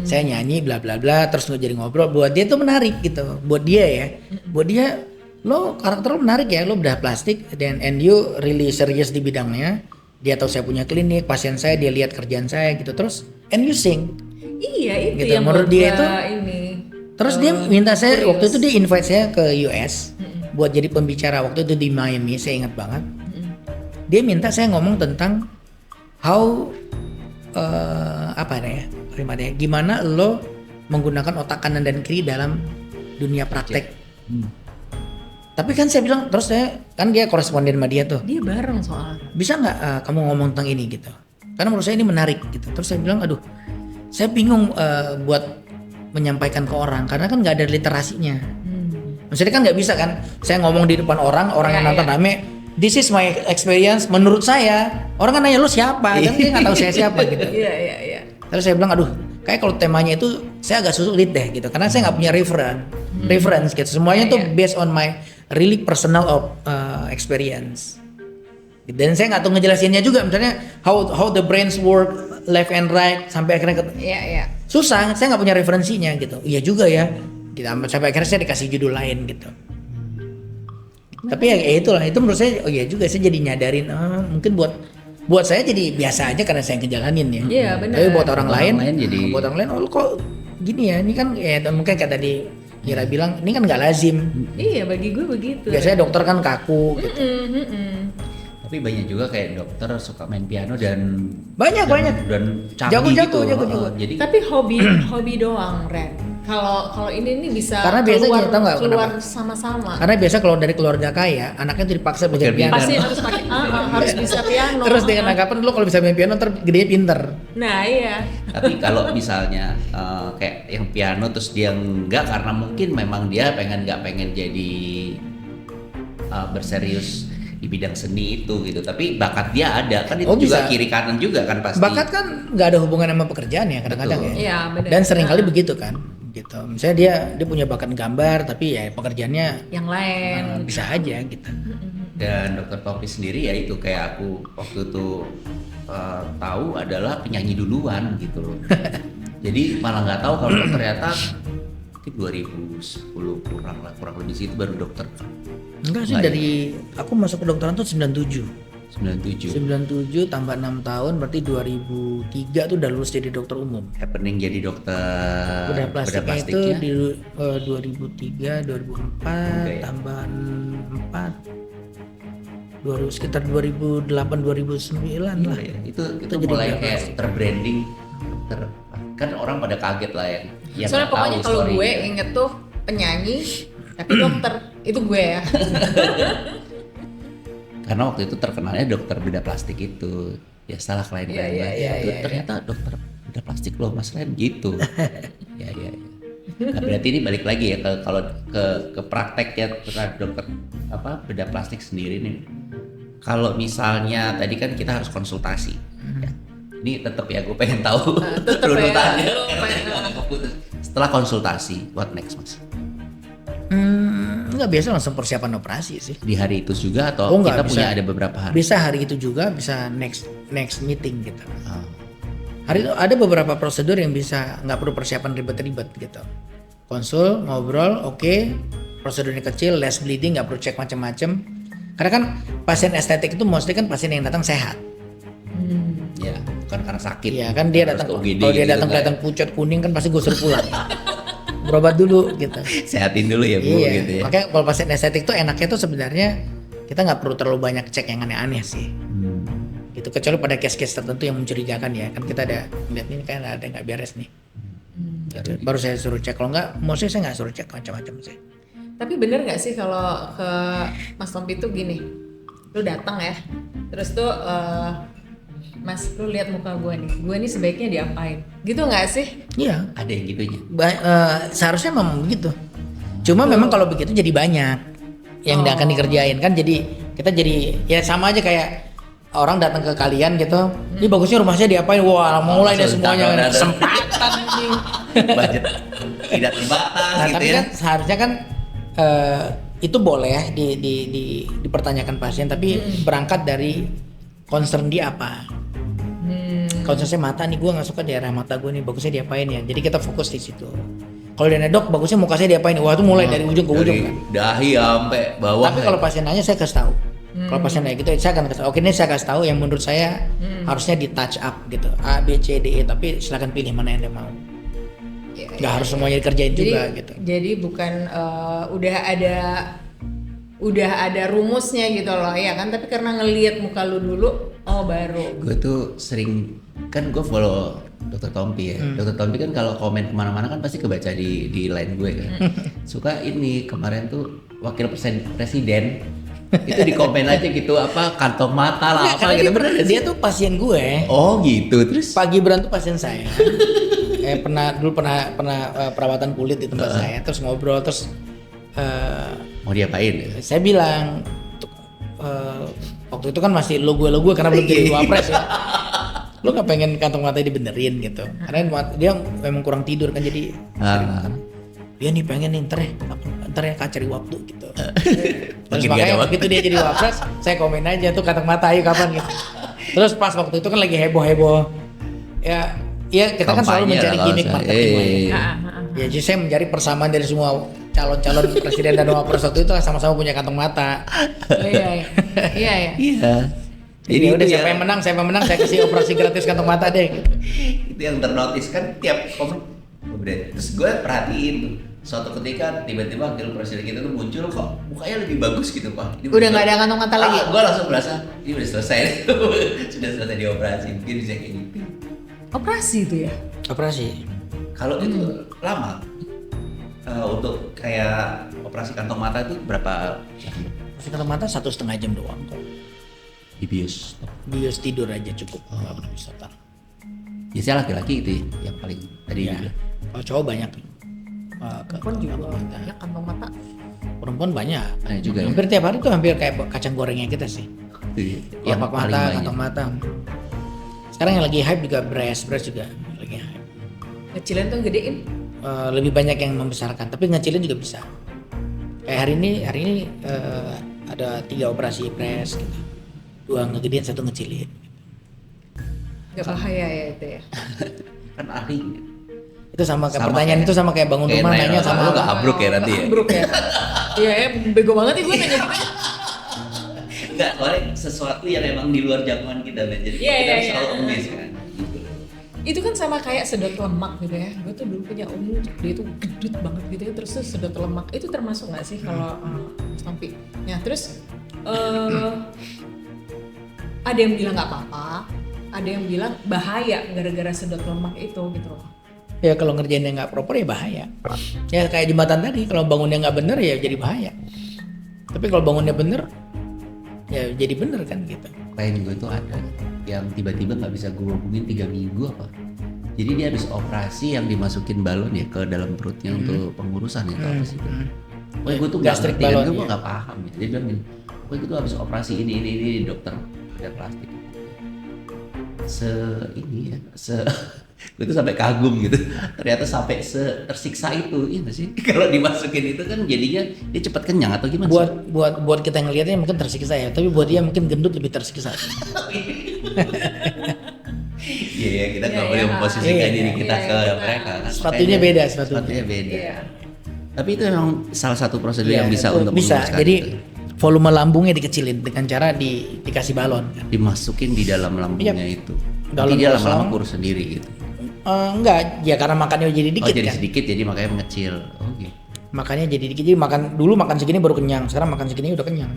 Saya nyanyi bla bla bla terus jadi ngobrol, buat dia tuh menarik gitu. Buat dia ya. Buat dia lo karakter lo menarik ya, lo bedah plastik dan and you really serious di bidangnya. Dia tahu saya punya klinik, pasien saya, dia lihat kerjaan saya gitu. Terus and you sing. Iya itu Gitu, yang menurut buat dia gua itu. ini. Terus dia minta saya waktu itu dia invite saya ke US buat jadi pembicara waktu itu di Miami, saya ingat banget. Dia minta saya ngomong tentang how gimana lo menggunakan otak kanan dan kiri dalam dunia praktek. Tapi kan saya bilang, terus saya kan dia koresponden sama dia tuh. Dia bareng soalnya. Bisa nggak kamu ngomong tentang ini gitu? Karena menurut saya ini menarik gitu. Terus saya bilang, aduh, saya bingung buat menyampaikan ke orang karena kan nggak ada literasinya. Maksudnya kan nggak bisa kan? Saya ngomong di depan orang yang nonton rame. This is my experience. Menurut saya, orang kan nanya lu siapa? Kan dia nggak tahu saya siapa gitu. Iya. Terus saya bilang, aduh, kayak kalau temanya itu saya agak sulit deh gitu, karena saya nggak punya reference gitu. Semuanya tuh based on my really personal experience. Dan saya nggak tahu ngejelasinnya juga, misalnya how the brains work left and right sampai akhirnya Iya. susah. Saya nggak punya referensinya gitu. Iya juga ya. Gitu. Sampai akhirnya saya dikasih judul lain gitu. Tapi ya itulah, itu menurut saya, oh iya juga saya jadi nyadarin, mungkin buat saya jadi biasa aja karena saya ngejalanin ya. Iya, benar. Tapi buat orang lain jadi- buat orang lain, oh lu kok gini ya, ini kan ya mungkin kayak tadi Mira bilang, ini kan nggak lazim. Iya, bagi gue begitu. Biasanya dokter kan kaku gitu. Tapi banyak juga kayak dokter suka main piano dan Banyak. dan canggih Jago. gitu. Jadi Tapi hobi doang, Ren. Kalau ini bisa Karena biasanya keluar, tau nggak keluar kenapa? sama-sama. Karena biasa kalau dari keluarga kaya, anaknya tuh dipaksa belajar piano. Pasti harus pakai harus bisa piano. Terus dengan anggapan lu kalau bisa main piano ntar gedenya pinter. Nah, iya. Tapi kalau misalnya kayak yang piano terus dia enggak karena mungkin memang dia nggak pengen jadi berserius di bidang seni itu gitu. Tapi bakat dia ada kan, itu juga Bisa. kiri kanan juga kan pasti. Bakat kan nggak ada hubungan sama pekerjaan ya kadang-kadang Betul. ya. Iya, benar. Dan seringkali begitu kan. Gitu. Misalnya dia punya bakat gambar tapi ya pekerjaannya Yang lain. bisa aja gitu. Dan Dokter Tompi sendiri ya itu kayak aku waktu itu tahu adalah penyanyi duluan gitu loh. Jadi malah nggak tahu kalau ternyata mungkin 2010 kurang lebih situ baru dokter. Enggak sih, Nggak dari aku masuk ke kedokteran tuh 97. 97 tambah 6 tahun berarti 2003 tuh udah lulus jadi dokter umum. happening jadi dokter Bedah plastiknya itu plastiknya. di 2003, 2004, Oke. tambah 4, sekitar 2008, 2009 lah. Iya, itu jadi mulai bedah kayak plastik. terbranding kan orang pada kaget lah yang Soalnya nggak pokoknya tahu kalau gue story-nya. inget tuh penyanyi tapi dokter itu gue ya. Karena waktu itu terkenalnya dokter bedah plastik itu ya salah klien ternyata dokter bedah plastik loh Mas Ren gitu. ya. Nah, berarti ini balik lagi ya kalau ke praktek ya terhadap dokter bedah plastik sendiri nih. Kalau misalnya tadi kan kita harus konsultasi. Ya. Ini tetap ya gue pengen tahu tetep ya, runutannya. lu pengen- Setelah konsultasi, what next Mas? Nggak biasa langsung persiapan operasi sih. Di hari itu juga atau Oh, nggak, kita punya bisa. ada beberapa hari? Bisa hari itu juga, bisa next meeting gitu. Ah. Hari itu ada beberapa prosedur yang bisa nggak perlu persiapan ribet-ribet gitu. Konsul, ngobrol, oke. Prosedurnya kecil, less bleeding, nggak perlu cek macam-macam. Karena kan pasien estetik itu mostly kan pasien yang datang sehat. Ya, bukan karena sakit. Iya kan dia Harus datang, ke UGD kalau dia gitu, datang nggak? kelihatan pucat kuning kan pasti gue suruh pulang. Berobat dulu gitu. Sehatin dulu ya Bu Iya. gitu ya. Makanya kalau pasien estetik tuh enaknya tuh sebenarnya kita nggak perlu terlalu banyak cek yang aneh-aneh sih. Gitu, kecuali pada case-case tertentu yang mencurigakan ya kan kita ada lihat ini kan ada nggak beres nih. Gitu. Baru saya suruh cek, kalau nggak mostly saya nggak suruh cek macam-macam sih. Tapi bener nggak sih kalau ke Mas Tompi tuh gini, lu datang ya, terus tuh Mas lu lihat muka gue nih sebaiknya diapain, gitu nggak sih? Iya. Ada yang gitunya. Seharusnya memang begitu. Cuma memang kalau begitu jadi banyak yang akan dikerjain kan, jadi kita jadi ya sama aja kayak orang datang ke kalian gitu. Ini bagusnya rumah saya diapain? Wah, mulai deh langsung semuanya ada. kesempatan nih. Budget tidak terbatas Nah, gitu tapi ya. kan seharusnya kan itu boleh dipertanyakan pasien, tapi berangkat dari concern dia apa. Concern saya mata nih, gue nggak suka daerah mata gue nih, bagusnya diapain ya. Jadi kita fokus di situ. Kalau dia dok, bagusnya muka saya diapain? Wah, itu mulai dari ujung ke ujung Dari kan. dahi sampai bawah. Tapi kalau pasien nanya saya kasih tahu. Kalau pasien nanya gitu, saya akan kasih tahu. Oke, ini saya kasih tahu yang menurut saya harusnya di touch up gitu. A, B, C, D, E. Tapi silakan pilih mana yang anda mau. Nggak harus semuanya dikerjain juga gitu. Jadi bukan udah ada rumusnya gitu loh ya kan, tapi karena ngelihat muka lu dulu, oh baru. gue tuh sering kan gue follow Dokter Tompi ya. Dokter Tompi kan kalau komen kemana-mana kan pasti kebaca di line gue kan. Suka ini kemarin tuh wakil presiden itu di komen aja gitu apa kantong mata lah Nggak, apa karena gitu dia, bener nggak dia sih? tuh pasien gue. Oh gitu terus. Pak Gibran tuh pasien saya. Pernah perawatan kulit di tempat saya, terus ngobrol, terus Mau diapain ya? saya bilang waktu itu kan masih lo gue karena belum jadi wapres ya. Lo nggak pengen kantong matanya dibenerin gitu, karena dia memang kurang tidur kan, jadi dia nih pengen nih ntar ya cari waktu gitu. Terus Makin nggak ada makanya waktu. begitu dia jadi wapres, saya komen aja tuh kantong mata ayo kapan gitu. Terus pas waktu itu kan lagi heboh ya kita kan selalu Kampanye mencari lah gimmick kalau marketing lah ya. saya. Ya jadi saya mencari persamaan dari semua calon-calon presiden dan wapres waktu itu sama-sama punya kantong mata. Iya. Iya. Jadi udah itu siapa yang menang saya kasih operasi gratis kantong mata deh gitu. itu yang ternotis kan tiap komen. Terus gue perhatiin tuh, suatu ketika tiba-tiba wakil presiden kita tuh muncul kok mukanya lebih bagus gitu Pak. Ini Udah nggak ada kantong mata lagi? Gue langsung merasa ini udah selesai, sudah selesai dioperasi, mungkin bisa kayak gitu. Operasi itu ya? Operasi. Kalau itu lama, Untuk kayak operasi kantong mata itu berapa jam? Kalau mata 1,5 jam doang kok. Di bios? Bios tidur aja cukup, nggak perlu wisata. Biasanya laki-laki itu yang paling tadi Ya. dibilang. Kalau cowok banyak. Perempuan juga kantong mata. banyak kantong mata. Perempuan banyak. Banyak juga ya? Hampir tiap hari tuh hampir kayak kacang gorengnya kita sih. Yang Kelopak paling mata, banyak. kantong mata. Sekarang yang lagi hype juga breast juga lagi hype. Kecilan tuh gedein. Lebih banyak yang membesarkan, tapi ngecilin juga bisa. Kayak hari ini ada 3 operasi breast gitu. 2 ngegedein, 1 ngecilin. Gak bahaya ya itu ya. Kan ahli. Itu sama kayak Sama pertanyaan kayak- itu sama kayak bangun kayak rumah nanya nanya sama sama lu nggak abruk ya nanti ya? Abruk ya. Iya ya, bego banget ya gue nanya gitu. Enggak, soalnya sesuatu yang emang di luar jangkauan kita, Ben. Jadi Iya, kita iya, harus iya. selalu amazed kan. Gitu. Itu kan sama kayak sedot lemak gitu ya. Gue tuh dulu punya om, dia tuh gedut banget gitu ya. Terus tuh sedot lemak itu termasuk nggak sih kalau Mas Tompi? Ya terus ada yang bilang nggak apa-apa, ada yang bilang bahaya gara-gara sedot lemak itu gitu loh. Ya kalau ngerjainnya nggak proper ya bahaya. Ya kayak jembatan tadi, kalau bangunnya nggak bener ya jadi bahaya. Tapi kalau bangunnya bener, ya jadi bener kan gitu. Klien gue tuh ada yang tiba-tiba nggak bisa gue hubungin 3 minggu apa. Jadi dia habis operasi yang dimasukin balon ya ke dalam perutnya untuk pengurusan itu apa sih? Wah, gue tuh nggak Gastric ngerti kan, balon, gue iya. nggak paham ya. Dia bilang gini, wah itu tuh habis operasi ini dokter ada plastik. Ini ya, gue tuh sampai kagum gitu. Ternyata sampai tersiksa itu, iya nggak sih? Kalau dimasukin itu kan jadinya dia cepat kenyang atau gimana? Buat kita ngelihatnya mungkin tersiksa ya, tapi buat dia mungkin gendut lebih tersiksa. Iya ya, kita nggak Iya, boleh iya. memposisikan Iya, diri iya, kita iya, ke kita- mereka. Kan? Sepatunya Makanya beda, sepatunya beda. Iya. Tapi itu memang salah satu prosedur Iya, yang bisa itu untuk bisa. menguruskan Jadi itu. volume lambungnya dikecilin dengan cara dikasih balon kan. Dimasukin di dalam lambungnya Iya. itu. Galon Jadi dia kosong. lama-lama kurus sendiri gitu. Enggak, ya karena makannya jadi dikit jadi kan. sedikit jadi makanya mengecil. Oh gitu. Makannya jadi dikit, jadi dulu makan segini baru kenyang, sekarang makan segini udah kenyang.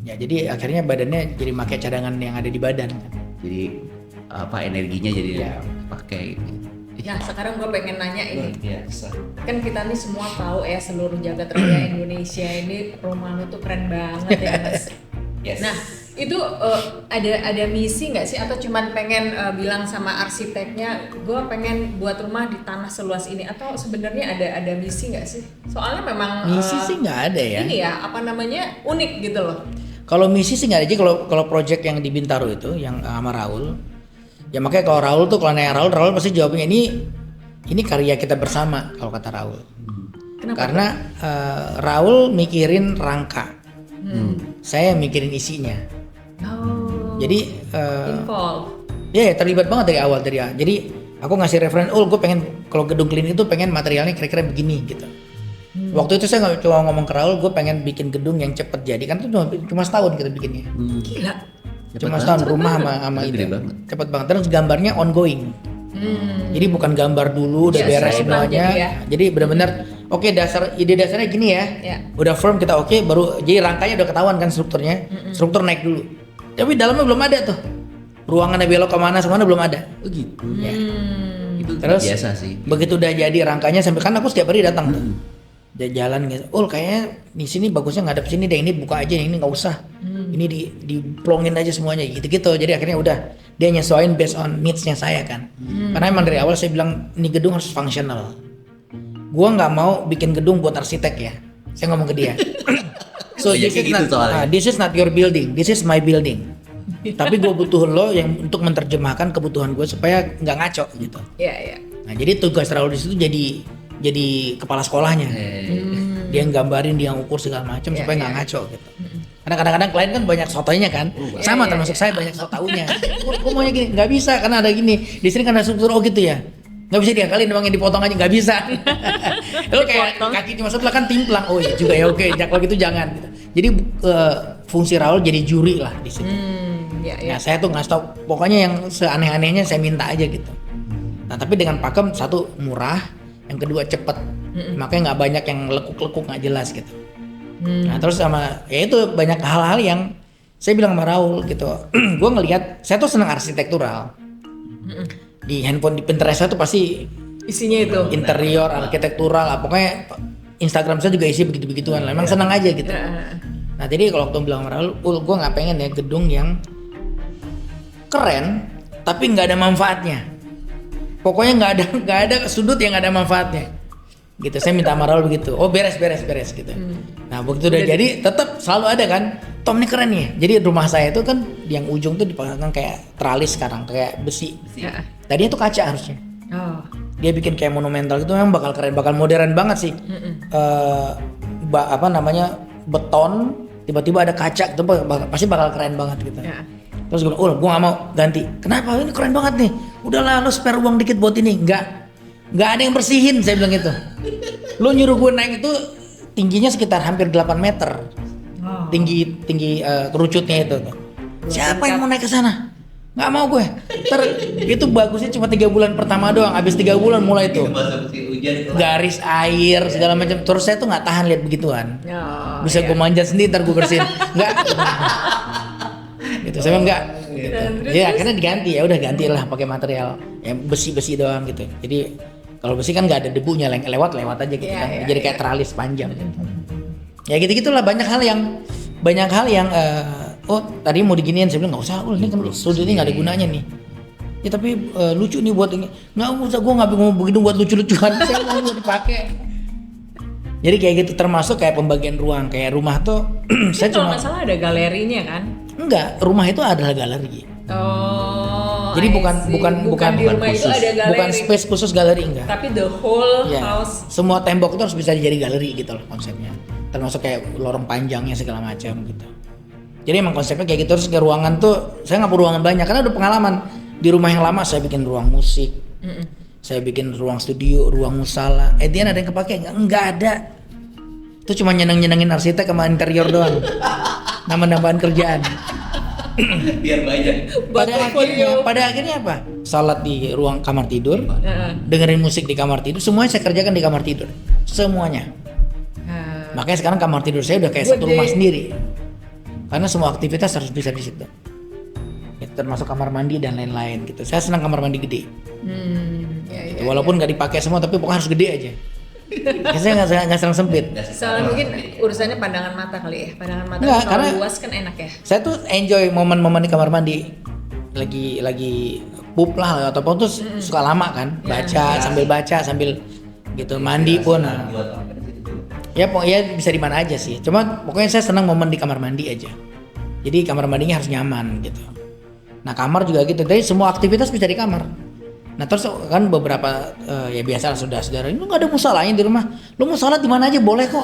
Ya jadi akhirnya badannya jadi pakai cadangan yang ada di badan kan. Jadi apa energinya jadi Iya. pakai gitu. Nah sekarang gue pengen nanya ini. biasa. Kan kita nih semua tahu ya seluruh jagat raya Indonesia ini rumah lu tuh keren banget ya Mas. Yes. Nah itu ada misi nggak sih atau cuman pengen bilang sama arsiteknya gue pengen buat rumah di tanah seluas ini atau sebenarnya ada misi nggak sih? Soalnya memang Misi sih nggak ada ya. Ini ya apa namanya unik gitu loh. Kalau misi sih nggak ada aja. Kalau project yang di Bintaro itu yang sama Raul, ya makanya kalau Raul tuh kalau nanya Raul pasti jawabnya ini karya kita bersama kalau kata Raul. Kenapa? Karena Raul mikirin rangka, saya mikirin isinya. Oh, Jadi involve. ya terlibat banget dari awal jadi aku ngasih referensi, gue pengen kalau gedung clean itu pengen materialnya kira-kira begini gitu. Waktu itu saya nggak cuma ngomong ke Raul, gue pengen bikin gedung yang cepet jadi kan itu cuma setahun kita bikinnya. Gila. Cuma setahun rumah sama Gede itu. banget. Cepet banget. Terus gambarnya ongoing. Jadi bukan gambar dulu udah Iya, beres saya semuanya. jadi ya. Jadi benar-benar oke ide dasarnya gini ya. Ya. Udah firm kita oke, baru jadi rangkanya udah ketahuan kan strukturnya. Struktur naik dulu. Tapi dalamnya belum ada tuh. Ruangannya belok kemana semuanya belum ada. Oh gitu. Ya. Itu Terus biasa sih. begitu udah jadi rangkanya sampai kan aku setiap hari datang tuh. Dia jalan gitu. Oh kayaknya di sini bagusnya ngadep sini deh. Ini buka aja, ini nggak usah. Ini diplongin aja semuanya gitu-gitu. Jadi akhirnya udah dia nyesuaiin based on needs-nya saya kan. Karena emang dari awal saya bilang ini gedung harus fungsional. Gua nggak mau bikin gedung buat arsitek ya. Saya ngomong ke dia. So Banyak this is, gitu not, soalnya. this is not your building, this is my building. Tapi gue butuh lo yang untuk menerjemahkan kebutuhan gue supaya nggak ngaco gitu. Iya, iya. Nah jadi tugas Raul di situ jadi kepala sekolahnya. Dia yang gambarin, dia yang ukur segala macam Iya, supaya nggak iya. ngaco gitu. Karena kadang-kadang klien kan banyak sotonya kan, sama termasuk saya banyak sotaunya. Gue maunya gini, nggak bisa karena ada gini. Di sini kan ada struktur oh gitu ya. Nggak bisa diakalin, emang yang dipotong aja nggak bisa. Lo kayak Dipotong. kaki cuma sebelah kan timplang, oh iya juga ya oke, kalau gitu jangan. Gitu. Jadi fungsi Raul jadi juri lah di situ. Iya, iya. Nah saya tuh ngasih tau pokoknya yang seaneh-anehnya saya minta aja gitu. Nah tapi dengan pakem satu murah, yang kedua cepet, makanya nggak banyak yang lekuk-lekuk nggak jelas gitu. Nah terus sama ya itu banyak hal-hal yang saya bilang sama Raul gitu. Gue ngelihat saya tuh senang arsitektural. Di handphone di Pinterest tuh pasti Isinya itu. interior, arsitektural, pokoknya Instagram saya juga isi begitu-begituan lah. Emang senang aja gitu. Nah jadi kalau waktu bilang sama Rahul, gue nggak pengen ya gedung yang keren tapi nggak ada manfaatnya. Pokoknya nggak ada sudut yang nggak ada manfaatnya. Gitu. Saya minta sama Rahul begitu. Oh beres gitu. Nah begitu udah jadi tetap selalu ada kan. Tom ini keren nih. Jadi rumah saya itu kan yang ujung tuh dipasang kayak teralis sekarang kayak besi. Tadinya tuh kaca harusnya. Oh. Dia bikin kayak monumental gitu memang bakal keren, bakal modern banget sih. Apa namanya beton, tiba-tiba ada kaca, itu pasti bakal keren banget gitu. Terus gue bilang, gue gak mau ganti. Kenapa? Ini keren banget nih. Udahlah lo spare uang dikit buat ini. Nggak ada yang bersihin, saya bilang gitu. Lo nyuruh gue naik itu tingginya sekitar hampir 8 meter. Tinggi kerucutnya itu. Siapa yang mau naik ke sana? Nggak mau gue. Itu bagusnya cuma 3 bulan pertama doang. Habis 3 bulan mulai itu garis air segala macam. Terus saya tuh nggak tahan lihat begituan. Bisa gue manjat sendiri, ntar gue bersihin. Nggak. Gitu. Saya bilang nggak. Gitu. Ya akhirnya diganti, ya udah gantilah pakai material yang besi doang gitu. Jadi kalau besi kan nggak ada debunya, lewat aja gitu kan. Jadi kayak teralis panjang. Ya gitu-gitulah banyak hal yang oh tadi mau diginiin, saya bilang nggak usah, ini kan sudut ini nggak ada gunanya nih. Ya tapi lucu nih buat ini, nggak usah, gue nggak mau begitu buat lucu-lucuan, saya mau dipakai. Jadi kayak gitu, termasuk kayak pembagian ruang, kayak rumah tuh saya Kalau cuma nggak salah ada galerinya kan? enggak, rumah itu adalah galeri. Oh. Jadi bukan di rumah itu ada galeri. bukan space khusus galeri, enggak. Tapi the whole Ya, house. semua tembok itu harus bisa jadi galeri gitu loh konsepnya. Termasuk kayak lorong panjangnya segala macam gitu. Jadi emang konsepnya kayak gitu. Terus ke ruangan tuh saya nggak perlu ruangan banyak karena udah pengalaman di rumah yang lama. Saya bikin ruang musik, saya bikin ruang studio, ruang musala. Dia ada yang kepake nggak ada. Itu cuma nyenengin arsitek sama interior doang. Nambah-nambahan kerjaan. Biar banyak. Pada akhirnya apa? Salat di ruang kamar tidur, dengerin musik di kamar tidur, semuanya saya kerjakan di kamar tidur, semuanya. Makanya sekarang kamar tidur saya udah kayak satu rumah sendiri. Karena semua aktivitas harus bisa di situ. Ya, termasuk kamar mandi dan lain-lain gitu. Saya senang kamar mandi gede. Gitu. Walaupun nggak dipakai semua, tapi pokoknya harus gede aja. Saya nggak senang sempit. Soalnya mungkin urusannya pandangan mata kali ya. Pandangan mata Nggak, kalau karena luas kan enak ya. Saya tuh enjoy momen-momen di kamar mandi. Lagi pup lah ataupun tuh suka lama kan, baca sambil gitu mandi pun. Ya pokoknya bisa di mana aja sih. Cuma pokoknya saya senang momen di kamar mandi aja. Jadi kamar mandinya harus nyaman gitu. Nah kamar juga gitu. Jadi semua aktivitas bisa di kamar. Nah terus kan beberapa ya biasa saudara-saudara ini nggak ada musolanya di rumah. Lu mau sholat di mana aja boleh kok.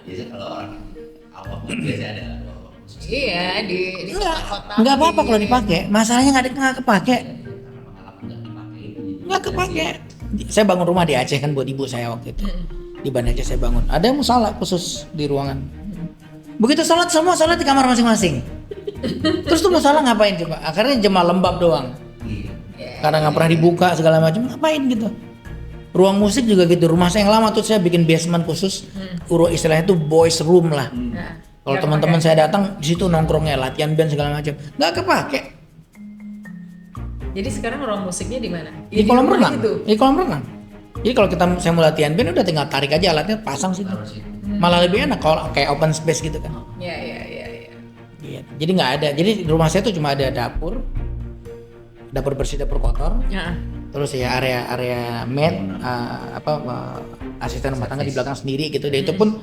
Biasanya kalau orang awam biasanya ada khusus. Iya di kota. Nggak apa-apa kalau dipakai. Masalahnya nggak kepake. Nggak kepake. Saya bangun rumah di Aceh kan buat ibu saya waktu itu. Di Banda Aceh saya bangun. Ada musola khusus di ruangan. Begitu sholat semua sholat di kamar masing-masing. Terus tuh musola ngapain coba? Akhirnya jemaah lembab doang. Karena nggak pernah dibuka segala macam, ngapain gitu. Ruang musik juga gitu. Rumah saya yang lama tuh saya bikin basement khusus. Istilahnya tuh boys room lah. Kalau teman-teman saya datang di situ nongkrongnya latihan band segala macam. Nggak kepake. Jadi sekarang ruang musiknya di mana? Di kolam rumah renang. itu? Di kolam renang. Jadi kalau saya mau latihan band udah tinggal tarik aja alatnya pasang situ. Malah lebih enak kalau kayak open space gitu kan. Iya. Iya. Jadi nggak ada. Jadi di rumah saya tuh cuma ada dapur bersih, dapur kotor. Terus ya area maid, asisten rumah tangga di belakang sendiri gitu. Dan itu pun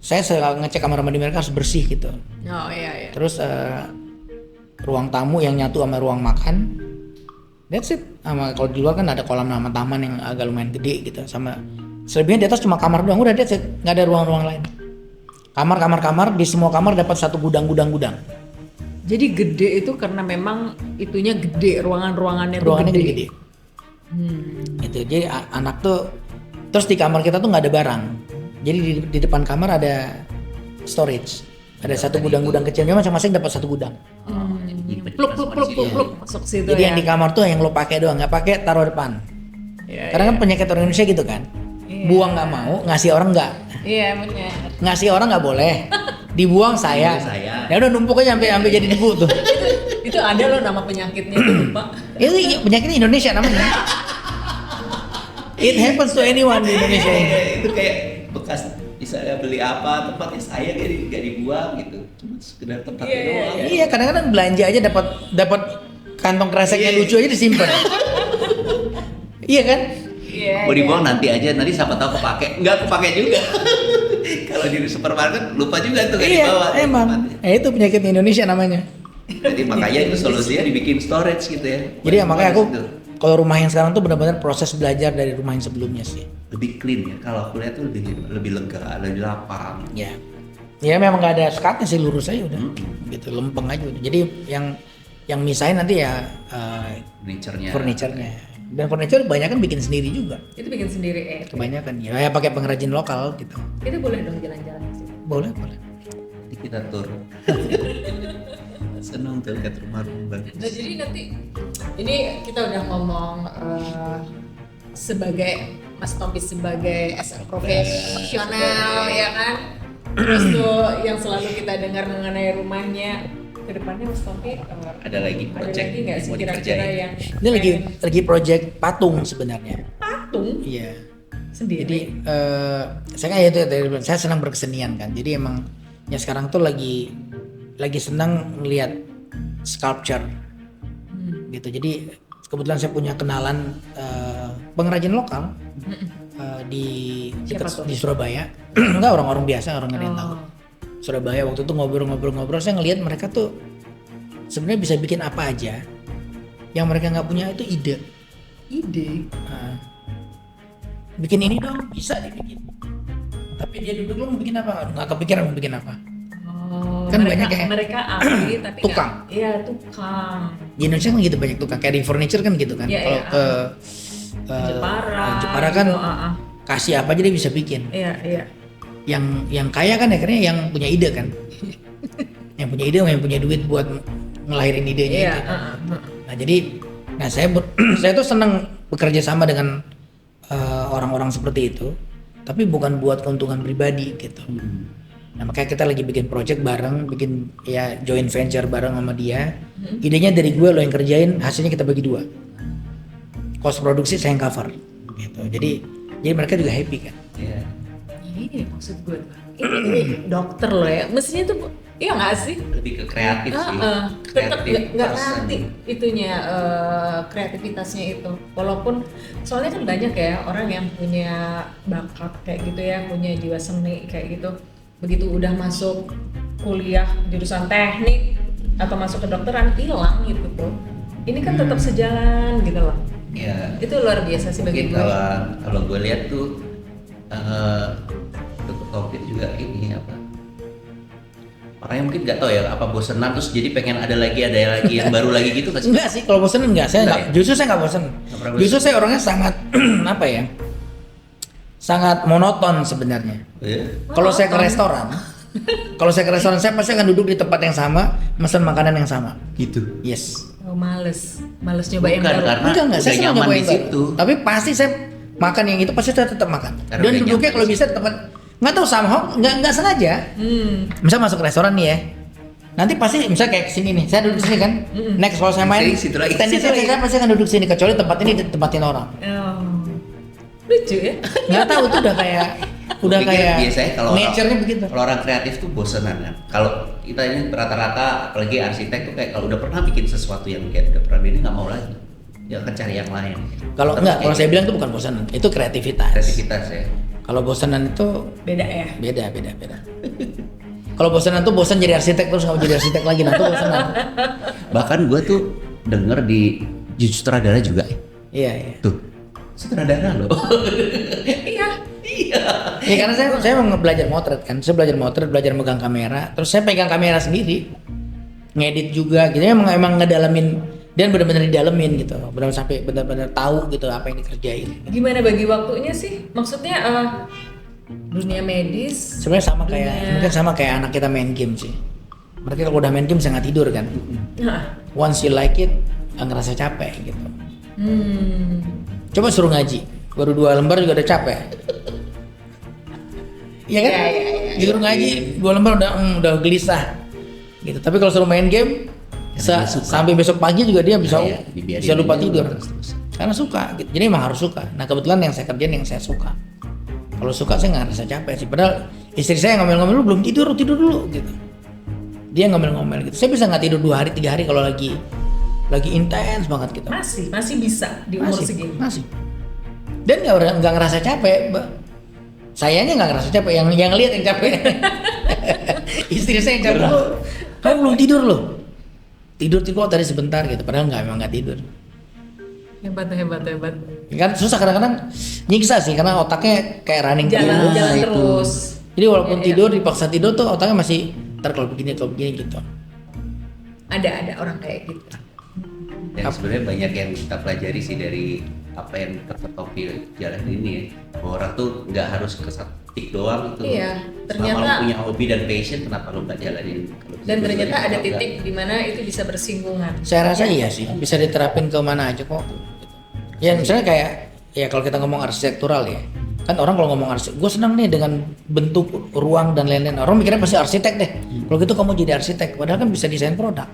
saya selalu ngecek kamar mandi mereka harus bersih gitu. Oh iya. Terus ruang tamu yang nyatu sama ruang makan. That's it. Sama kalau di luar kan ada kolam sama taman yang agak lumayan gede gitu. Sama selebihnya di atas cuma kamar doang. Udah that's it. Nggak ada ruang-ruang lain. Kamar di semua kamar dapat satu gudang. Jadi gede itu karena memang itunya gede, ruangannya Gede. Itu jadi anak tuh terus di kamar kita tuh nggak ada barang. Jadi di depan kamar ada storage. Ada satu gudang kecil. Memang masing-masing dapat satu gudang. Pluk masuk situ. Jadi ya. yang di kamar tuh yang lo pakai doang, nggak pakai taruh depan. Karena kan penyakit orang Indonesia gitu kan. Buang nggak mau, ngasih orang nggak. Iya benar. Ngasih orang nggak boleh. Dibuang saya. Ya udah numpuk aja sampai jadi debu tuh. Itu Itu ada loh nama penyakitnya tuh lupa. Itu penyakitnya Indonesia namanya. It happens to anyone di Indonesia ini. Itu kayak bekas misalnya beli apa tempatnya sayang jadi nggak dibuang gitu, cuma sekedar tempatnya doang. Iya, kadang-kadang belanja aja dapat kantong kreseknya lucu aja disimpan. Iya kan? Mau dibuang nanti aja, nanti siapa tahu kepake, nggak kepake juga. Kalau di supermarket lupa juga tuh nggak dibawa. Iya, emang. Itu penyakit Indonesia namanya. Jadi makanya itu solusinya dibikin storage gitu ya. Jadi ya, makanya aku Gitu. kalau rumah yang sekarang tuh benar-benar proses belajar dari rumah yang sebelumnya sih. Lebih clean ya. Kalau aku lihat tuh lebih lega, lebih lapang. Ya. Ya memang nggak ada sekatnya sih, lurus aja udah. Gitu, lempeng aja udah. Jadi yang misahin nanti ya furniturnya. Dan furniture banyak kan bikin sendiri juga. Itu bikin sendiri Kebanyakan ya pakai pengrajin lokal gitu. Itu boleh dong jalan-jalan ke situ. Boleh. Nanti kita tur. Seneng tuh lihat rumah-rumah bagus. Nah jadi nanti ini kita udah ngomong sebagai Mas Tompi sebagai as a profesional ya kan. Terus tuh yang selalu kita dengar mengenai rumahnya, kedepannya Mas Tompi Ada lagi project lagi nggak sih mau kira-kira dikerjain. yang Ini lagi project patung sebenarnya. patung Iya. sendiri? Jadi saya kan saya senang berkesenian kan. Jadi emang ya sekarang tuh lagi senang ngelihat sculpture gitu. Jadi kebetulan saya punya kenalan pengrajin lokal di Surabaya. Enggak, orang-orang biasa, orang yang tahu. Surabaya waktu itu ngobrol-ngobrol saya ngelihat mereka tuh sebenarnya bisa bikin apa aja. Yang mereka nggak punya itu ide. Bikin ini dong, bisa dibikin. Tapi dia duduk lu mau bikin apa? Nggak kepikiran mau bikin apa. Kan banyak ya. Mereka ahli tapi Tukang. Iya tukang. Di Indonesia kan gitu banyak tukang kayak di furniture kan gitu kan. Iya, Kalau Jepara. Jepara kan gitu, kasih apa aja dia bisa bikin. Iya. Yang kaya kan akhirnya yang punya ide kan. Yang punya ide, yang punya duit buat ngelahirin idenya Iya. itu. Nah jadi, saya tuh senang bekerja sama dengan orang-orang seperti itu, tapi bukan buat keuntungan pribadi gitu. Nah makanya kita lagi bikin project bareng, bikin ya joint venture bareng sama dia. Idenya dari gue, lo yang kerjain, hasilnya kita bagi dua. Cost produksi saya yang cover, gitu. Jadi mereka juga happy kan. Iya. Ini maksud gue. Ini dokter loh ya. Mestinya tuh iya nggak sih? Lebih ke kreatif sih. Tetap nggak person. ngerti itunya kreativitasnya itu. Walaupun soalnya kan banyak ya orang yang punya bakat kayak gitu ya, punya jiwa seni kayak gitu. Begitu udah masuk kuliah jurusan teknik atau masuk ke dokteran hilang gitu tuh. Ini kan tetap sejalan gitu loh. Iya. Itu luar biasa sih bagi Mungkin gue. kalau gue lihat tuh Dr. Tompi juga ini apa? Orangnya mungkin nggak tahu ya apa bosenan terus jadi pengen ada lagi yang baru lagi gitu kan? Enggak sih, kalau bosen enggak. Saya Enggak enggak, justru saya enggak bosen. Nggak pernah bosen. Justru saya orangnya sangat apa ya? Sangat monoton sebenarnya. Iya. Kalau saya ke restoran, saya pasti akan duduk di tempat yang sama, pesan makanan yang sama. Gitu. Yes. Oh, males nyoba yang Bukan, baru. karena Enggak, saya udah senang nyaman nyobain di baru. situ. Tapi pasti saya makan yang itu pasti saya tetap makan. Karena Dan udah duduknya nyaman kalau di bisa di tempat nggak tahu somehow nggak sengaja. Misal masuk restoran nih ya. Nanti pasti misal kayak kesini nih, saya duduk sini kan. Next kalau saya main, Sini, situ lagi. tendensinya saya pasti akan duduk sini kecuali tempat ini ditempatin orang. Oh. Lucu ya. Nggak tahu itu udah kayak Gue pikir biasanya kalau nature-nya begitu. Kalau orang kreatif tuh bosenan kan. Kalau kita ini rata-rata apalagi arsitek tuh kayak kalau udah pernah bikin sesuatu yang kayak udah pernah ini nggak mau lagi. Dia akan cari yang lain. Kalau Tapi enggak, kalau kayak saya bilang itu bukan bosanan, itu kreativitas. kreativitas ya. Kalau bosanan itu Beda ya. beda. Kalau bosanan tuh bosan jadi arsitek terus nggak mau jadi arsitek lagi, nah itu bosanan. Bahkan gue tuh denger di sutradara juga ya. Iya. Tuh sutradara loh. Iya. Ya karena saya mau belajar motret kan, saya belajar motret, belajar megang kamera, terus saya pegang kamera sendiri, ngedit juga, gitu emang ngedalamin dan benar-benar didalemin gitu, benar-benar tahu gitu apa yang dikerjain. Gimana bagi waktunya sih? Maksudnya dunia medis. Sebenarnya mungkin sama kayak anak kita main game sih. Mereka kalau udah main game saya nggak tidur kan. Nah. Once you like it, nggak ngerasa capek gitu. Coba suruh ngaji, baru 2 lembar juga udah capek. Iya kan? Disuruh ngaji 2 lembar udah gelisah. Gitu. Tapi kalau suruh main game, Sampai besok pagi juga dia bisa dibiarin bisa lupa aja tidur. terus. Karena suka gitu. Jadi emang harus suka. Nah kebetulan yang saya kerjain yang saya suka. Kalau suka saya nggak ngerasa capek sih. Padahal istri saya ngomel-ngomel, lu belum tidur dulu gitu. Dia ngomel-ngomel gitu. Saya bisa nggak tidur 2 hari 3 hari kalau lagi intens banget gitu. Masih bisa di umur segini. Masih. Dan nggak ngerasa capek, Mbak. Sayanya nggak ngerasa capek, yang lihat yang capek. Istri saya yang capek. Kamu belum tidur loh. Tidur kok tadi sebentar gitu. Padahal emang nggak tidur. Hebat. Kan susah kadang-kadang nyiksa sih karena otaknya kayak running Jalan terus. terus. Jadi walaupun tidur dipaksa tidur tuh otaknya masih ntar kalau begini gitu. Ada orang kayak gitu. Dan sebenarnya banyak yang kita pelajari sih dari apa yang Dr. Tompi jalan ini ya. Bahwa orang tuh nggak harus ke satu titik doang itu. Iya, Selama ternyata- lo punya hobi dan passion, kenapa lo nggak jalanin? Dan ternyata ada titik di mana itu bisa bersinggungan. Saya rasa iya sih bisa diterapin ke mana aja kok. Ya misalnya kayak ya kalau kita ngomong arsitektural ya. Kan orang kalau ngomong arsitek, gue senang nih dengan bentuk ruang dan lain-lain. Orang mikirnya pasti arsitek deh. Kalau gitu kamu jadi arsitek, padahal kan bisa desain produk.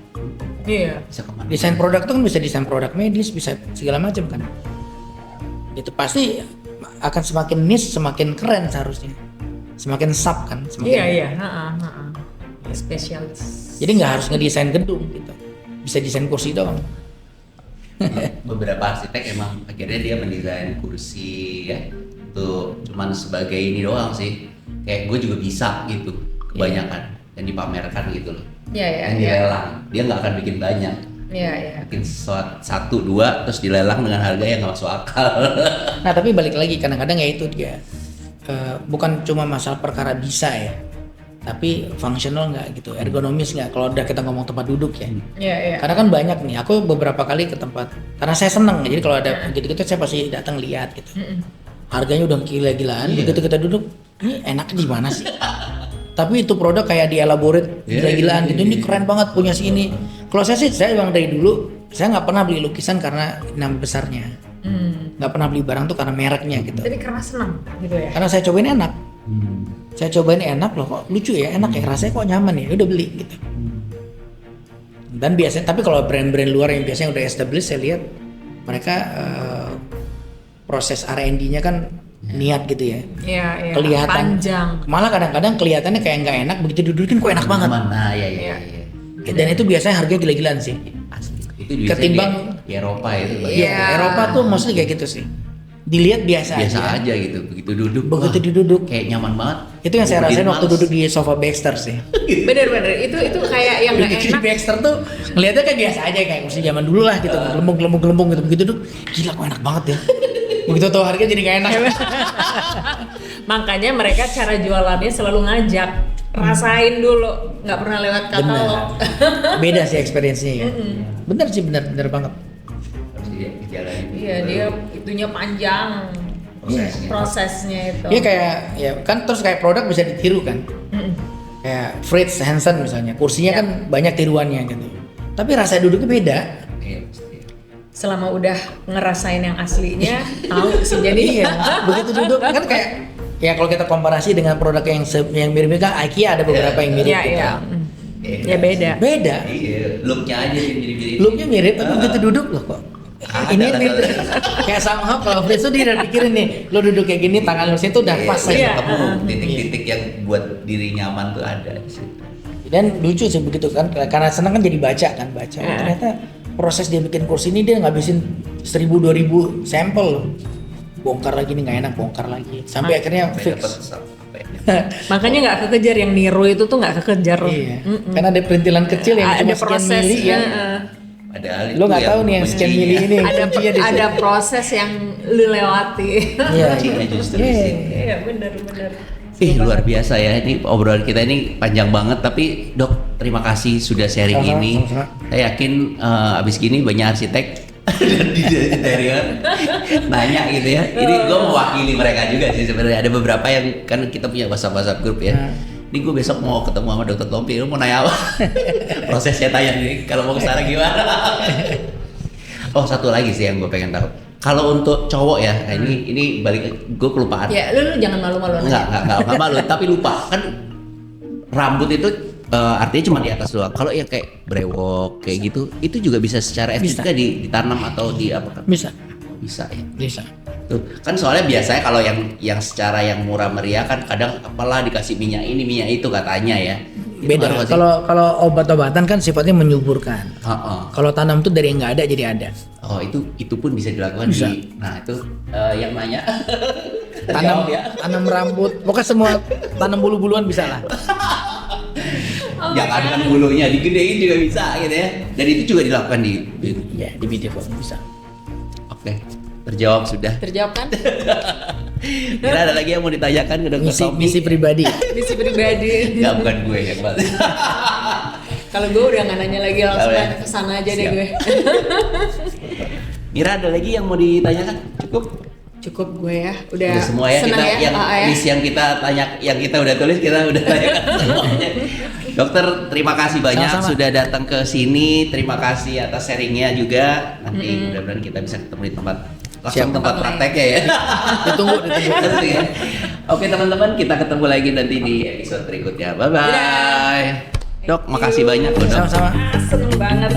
Iya. Bisa kemana? Desain produk itu kan bisa desain produk medis, bisa segala macam kan. Itu pasti akan semakin niche, semakin keren seharusnya. Semakin sub kan, semakin. Iya. Spesialis. Jadi nggak harus ngedesain gedung gitu. Bisa desain kursi doang. Beberapa arsitek emang akhirnya dia mendesain kursi ya. Itu cuman sebagai ini doang sih. Kayak gue juga bisa gitu kebanyakan dan dipamerkan gitu loh. Iya. Yang dilelang, dia nggak akan bikin banyak. Iya. Bikin 1-2 terus dilelang dengan harga yang nggak masuk akal. Nah tapi balik lagi kadang-kadang ya itu dia bukan cuma masalah perkara bisa ya, tapi fungsional nggak gitu, ergonomis nggak. Kalau udah kita ngomong tempat duduk ya, Iya. karena kan banyak nih. Aku beberapa kali ke tempat, karena saya seneng. Jadi kalau ada gitu-gitu saya pasti datang lihat gitu. Harganya udah gila-gilaan. Begitu kita duduk, ini enaknya di mana sih? Tapi itu produk kayak dielaborate gila-gilaan gitu. Ini keren banget punya si ini. Kalau saya sih, saya emang dari dulu saya nggak pernah beli lukisan karena nama besarnya. Nggak pernah beli barang tuh karena mereknya gitu. Jadi karena senang gitu ya. Karena saya cobain enak. Saya cobain enak loh, kok lucu ya, enak ya, rasanya kok nyaman ya, udah beli gitu. Dan biasanya, tapi kalau brand-brand luar yang biasanya udah established, saya lihat mereka proses R&D-nya kan niat gitu ya. Iya. Kelihatan Panjang. malah kadang-kadang kelihatannya kayak nggak enak, begitu didudukin kok enak banget. Nah, iya. Dan itu biasanya harganya gila-gilaan sih. Asli. Itu biasanya Ketimbang- di Eropa itu banyak. Iya, Eropa tuh mostly kayak gitu sih. Dilihat biasa Aja gitu, begitu duduk. Begitu wah, duduk. kayak nyaman banget. Itu yang saya Gua rasain berdiri waktu males. duduk di sofa Baxter sih. Bener. Itu kayak yang nggak Duduk di enak. Baxter tuh ngeliatnya kayak biasa aja, kayak kursi zaman dulu lah gitu, gelembung gitu. Begitu duduk, gila kok enak banget ya. Begitu tahu harganya jadi gak enak. Makanya mereka cara jualannya selalu ngajak. Rasain dulu, nggak pernah lewat katalog. Beda sih experience-nya ya. Bener sih, bener banget. Harus dijalanin. Iya, dia itunya panjang. Prosesnya itu. Iya kayak, ya kan terus kayak produk bisa ditiru kan. Kayak Fritz Hansen misalnya, kursinya kan banyak tiruannya gitu. Tapi rasa duduknya beda. Iya, pasti. Selama udah ngerasain yang aslinya, tahu sih jadi. Iya, begitu duduk kan kayak, ya kalau kita komparasi dengan produk yang mirip-mirip kan IKEA ada beberapa yang mirip gitu. Iya. Ya beda. Beda. Iya, look-nya aja yang mirip-mirip. Looknya mirip tapi begitu duduk loh kok. Ini mirip. Kayak sama kalau Fritz tuh dia udah pikirin nih, lo duduk kayak gini tangan lo situ udah pas Iya. ya. Titik-titik yang buat diri nyaman tuh ada di situ. Dan lucu sih begitu kan, karena senang kan jadi baca. Ternyata proses dia bikin kursi ini dia ngabisin 1.000-2.000 sampel loh. Bongkar lagi nih nggak enak, bongkar lagi. Sampai akhirnya Sampai fix. dapat apa ya? Makanya nggak kekejar yang niru itu tuh nggak kekejar. Iya. Karena ada perintilan kecil yang Ada cuma sekian proses. mili ya. Padahal Lo nggak itu tahu nih yang sekian kuncinya. mili ini. Ada kuncinya di situ. ada proses yang lu lewati. Iya. Kuncinya justru di situ. Iya benar. Luar biasa ya, ini obrolan kita ini panjang banget, tapi Dok terima kasih sudah sharing Sama-sama, ini. sama-sama. Saya yakin abis gini banyak arsitek dan desain interior nanya gitu ya. Ini gue mewakili mereka juga sih sebenarnya. Ada beberapa yang kan kita punya WhatsApp grup ya. Ini gue besok mau ketemu sama Dr. Tompi, lu mau nanya apa? Prosesnya tanya nih, kalau mau kesana gimana? Oh satu lagi sih yang gue pengen tahu. Kalau untuk cowok ya, nah ini balik gue kelupaan. Ya lu jangan malu-malu. Enggak malu, tapi lupa kan rambut itu Artinya cuma di atas doang. Kalau yang kayak brewok kayak gitu, itu juga bisa secara estetika ditanam atau di apa kan? Bisa. Bisa ya. Bisa. Tuh kan soalnya biasanya kalau yang secara yang murah meriah kan kadang apalah dikasih minyak ini minyak itu katanya ya. Itu Beda. ngaruh nggak sih? Kalau obat-obatan kan sifatnya menyuburkan. Heeh. Kalau tanam tuh dari yang nggak ada jadi ada. Oh itu pun bisa dilakukan Bisa. nah itu yang nanya Tanam Jawab ya. tanam rambut, pokoknya semua tanam bulu-buluan bisa lah. Jangan kan bulunya digedein juga bisa gitu ya. Dan itu juga dilakukan di Ya di video bisa. Oke, terjawab sudah. Terjawab kan? Kira ada lagi yang mau ditanyakan ke Dokter Tommy? Misi pribadi. Misi pribadi. Nggak, bukan gue yang balik. Kalau gue udah nggak nanya lagi, langsung Oh, ya. ke sana aja deh Siap. gue. Mira ada lagi yang mau ditanyakan? Cukup? Cukup gue ya. Udah Udah semua ya senang kita yang ya. list yang kita tanya, yang kita udah tulis kita udah tanyakan semuanya. Dokter, terima kasih banyak Sama-sama. sudah datang ke sini. Terima kasih atas sharingnya juga. Nanti mudah-mudahan kita bisa ketemu di tempat langsung Siap. tempat prakteknya ya. Ditunggu. Gitu ya. Oke teman-teman, kita ketemu lagi nanti di episode berikutnya. Bye bye. Dok, makasih banyak loh, Dok. Sama-sama. Seneng banget.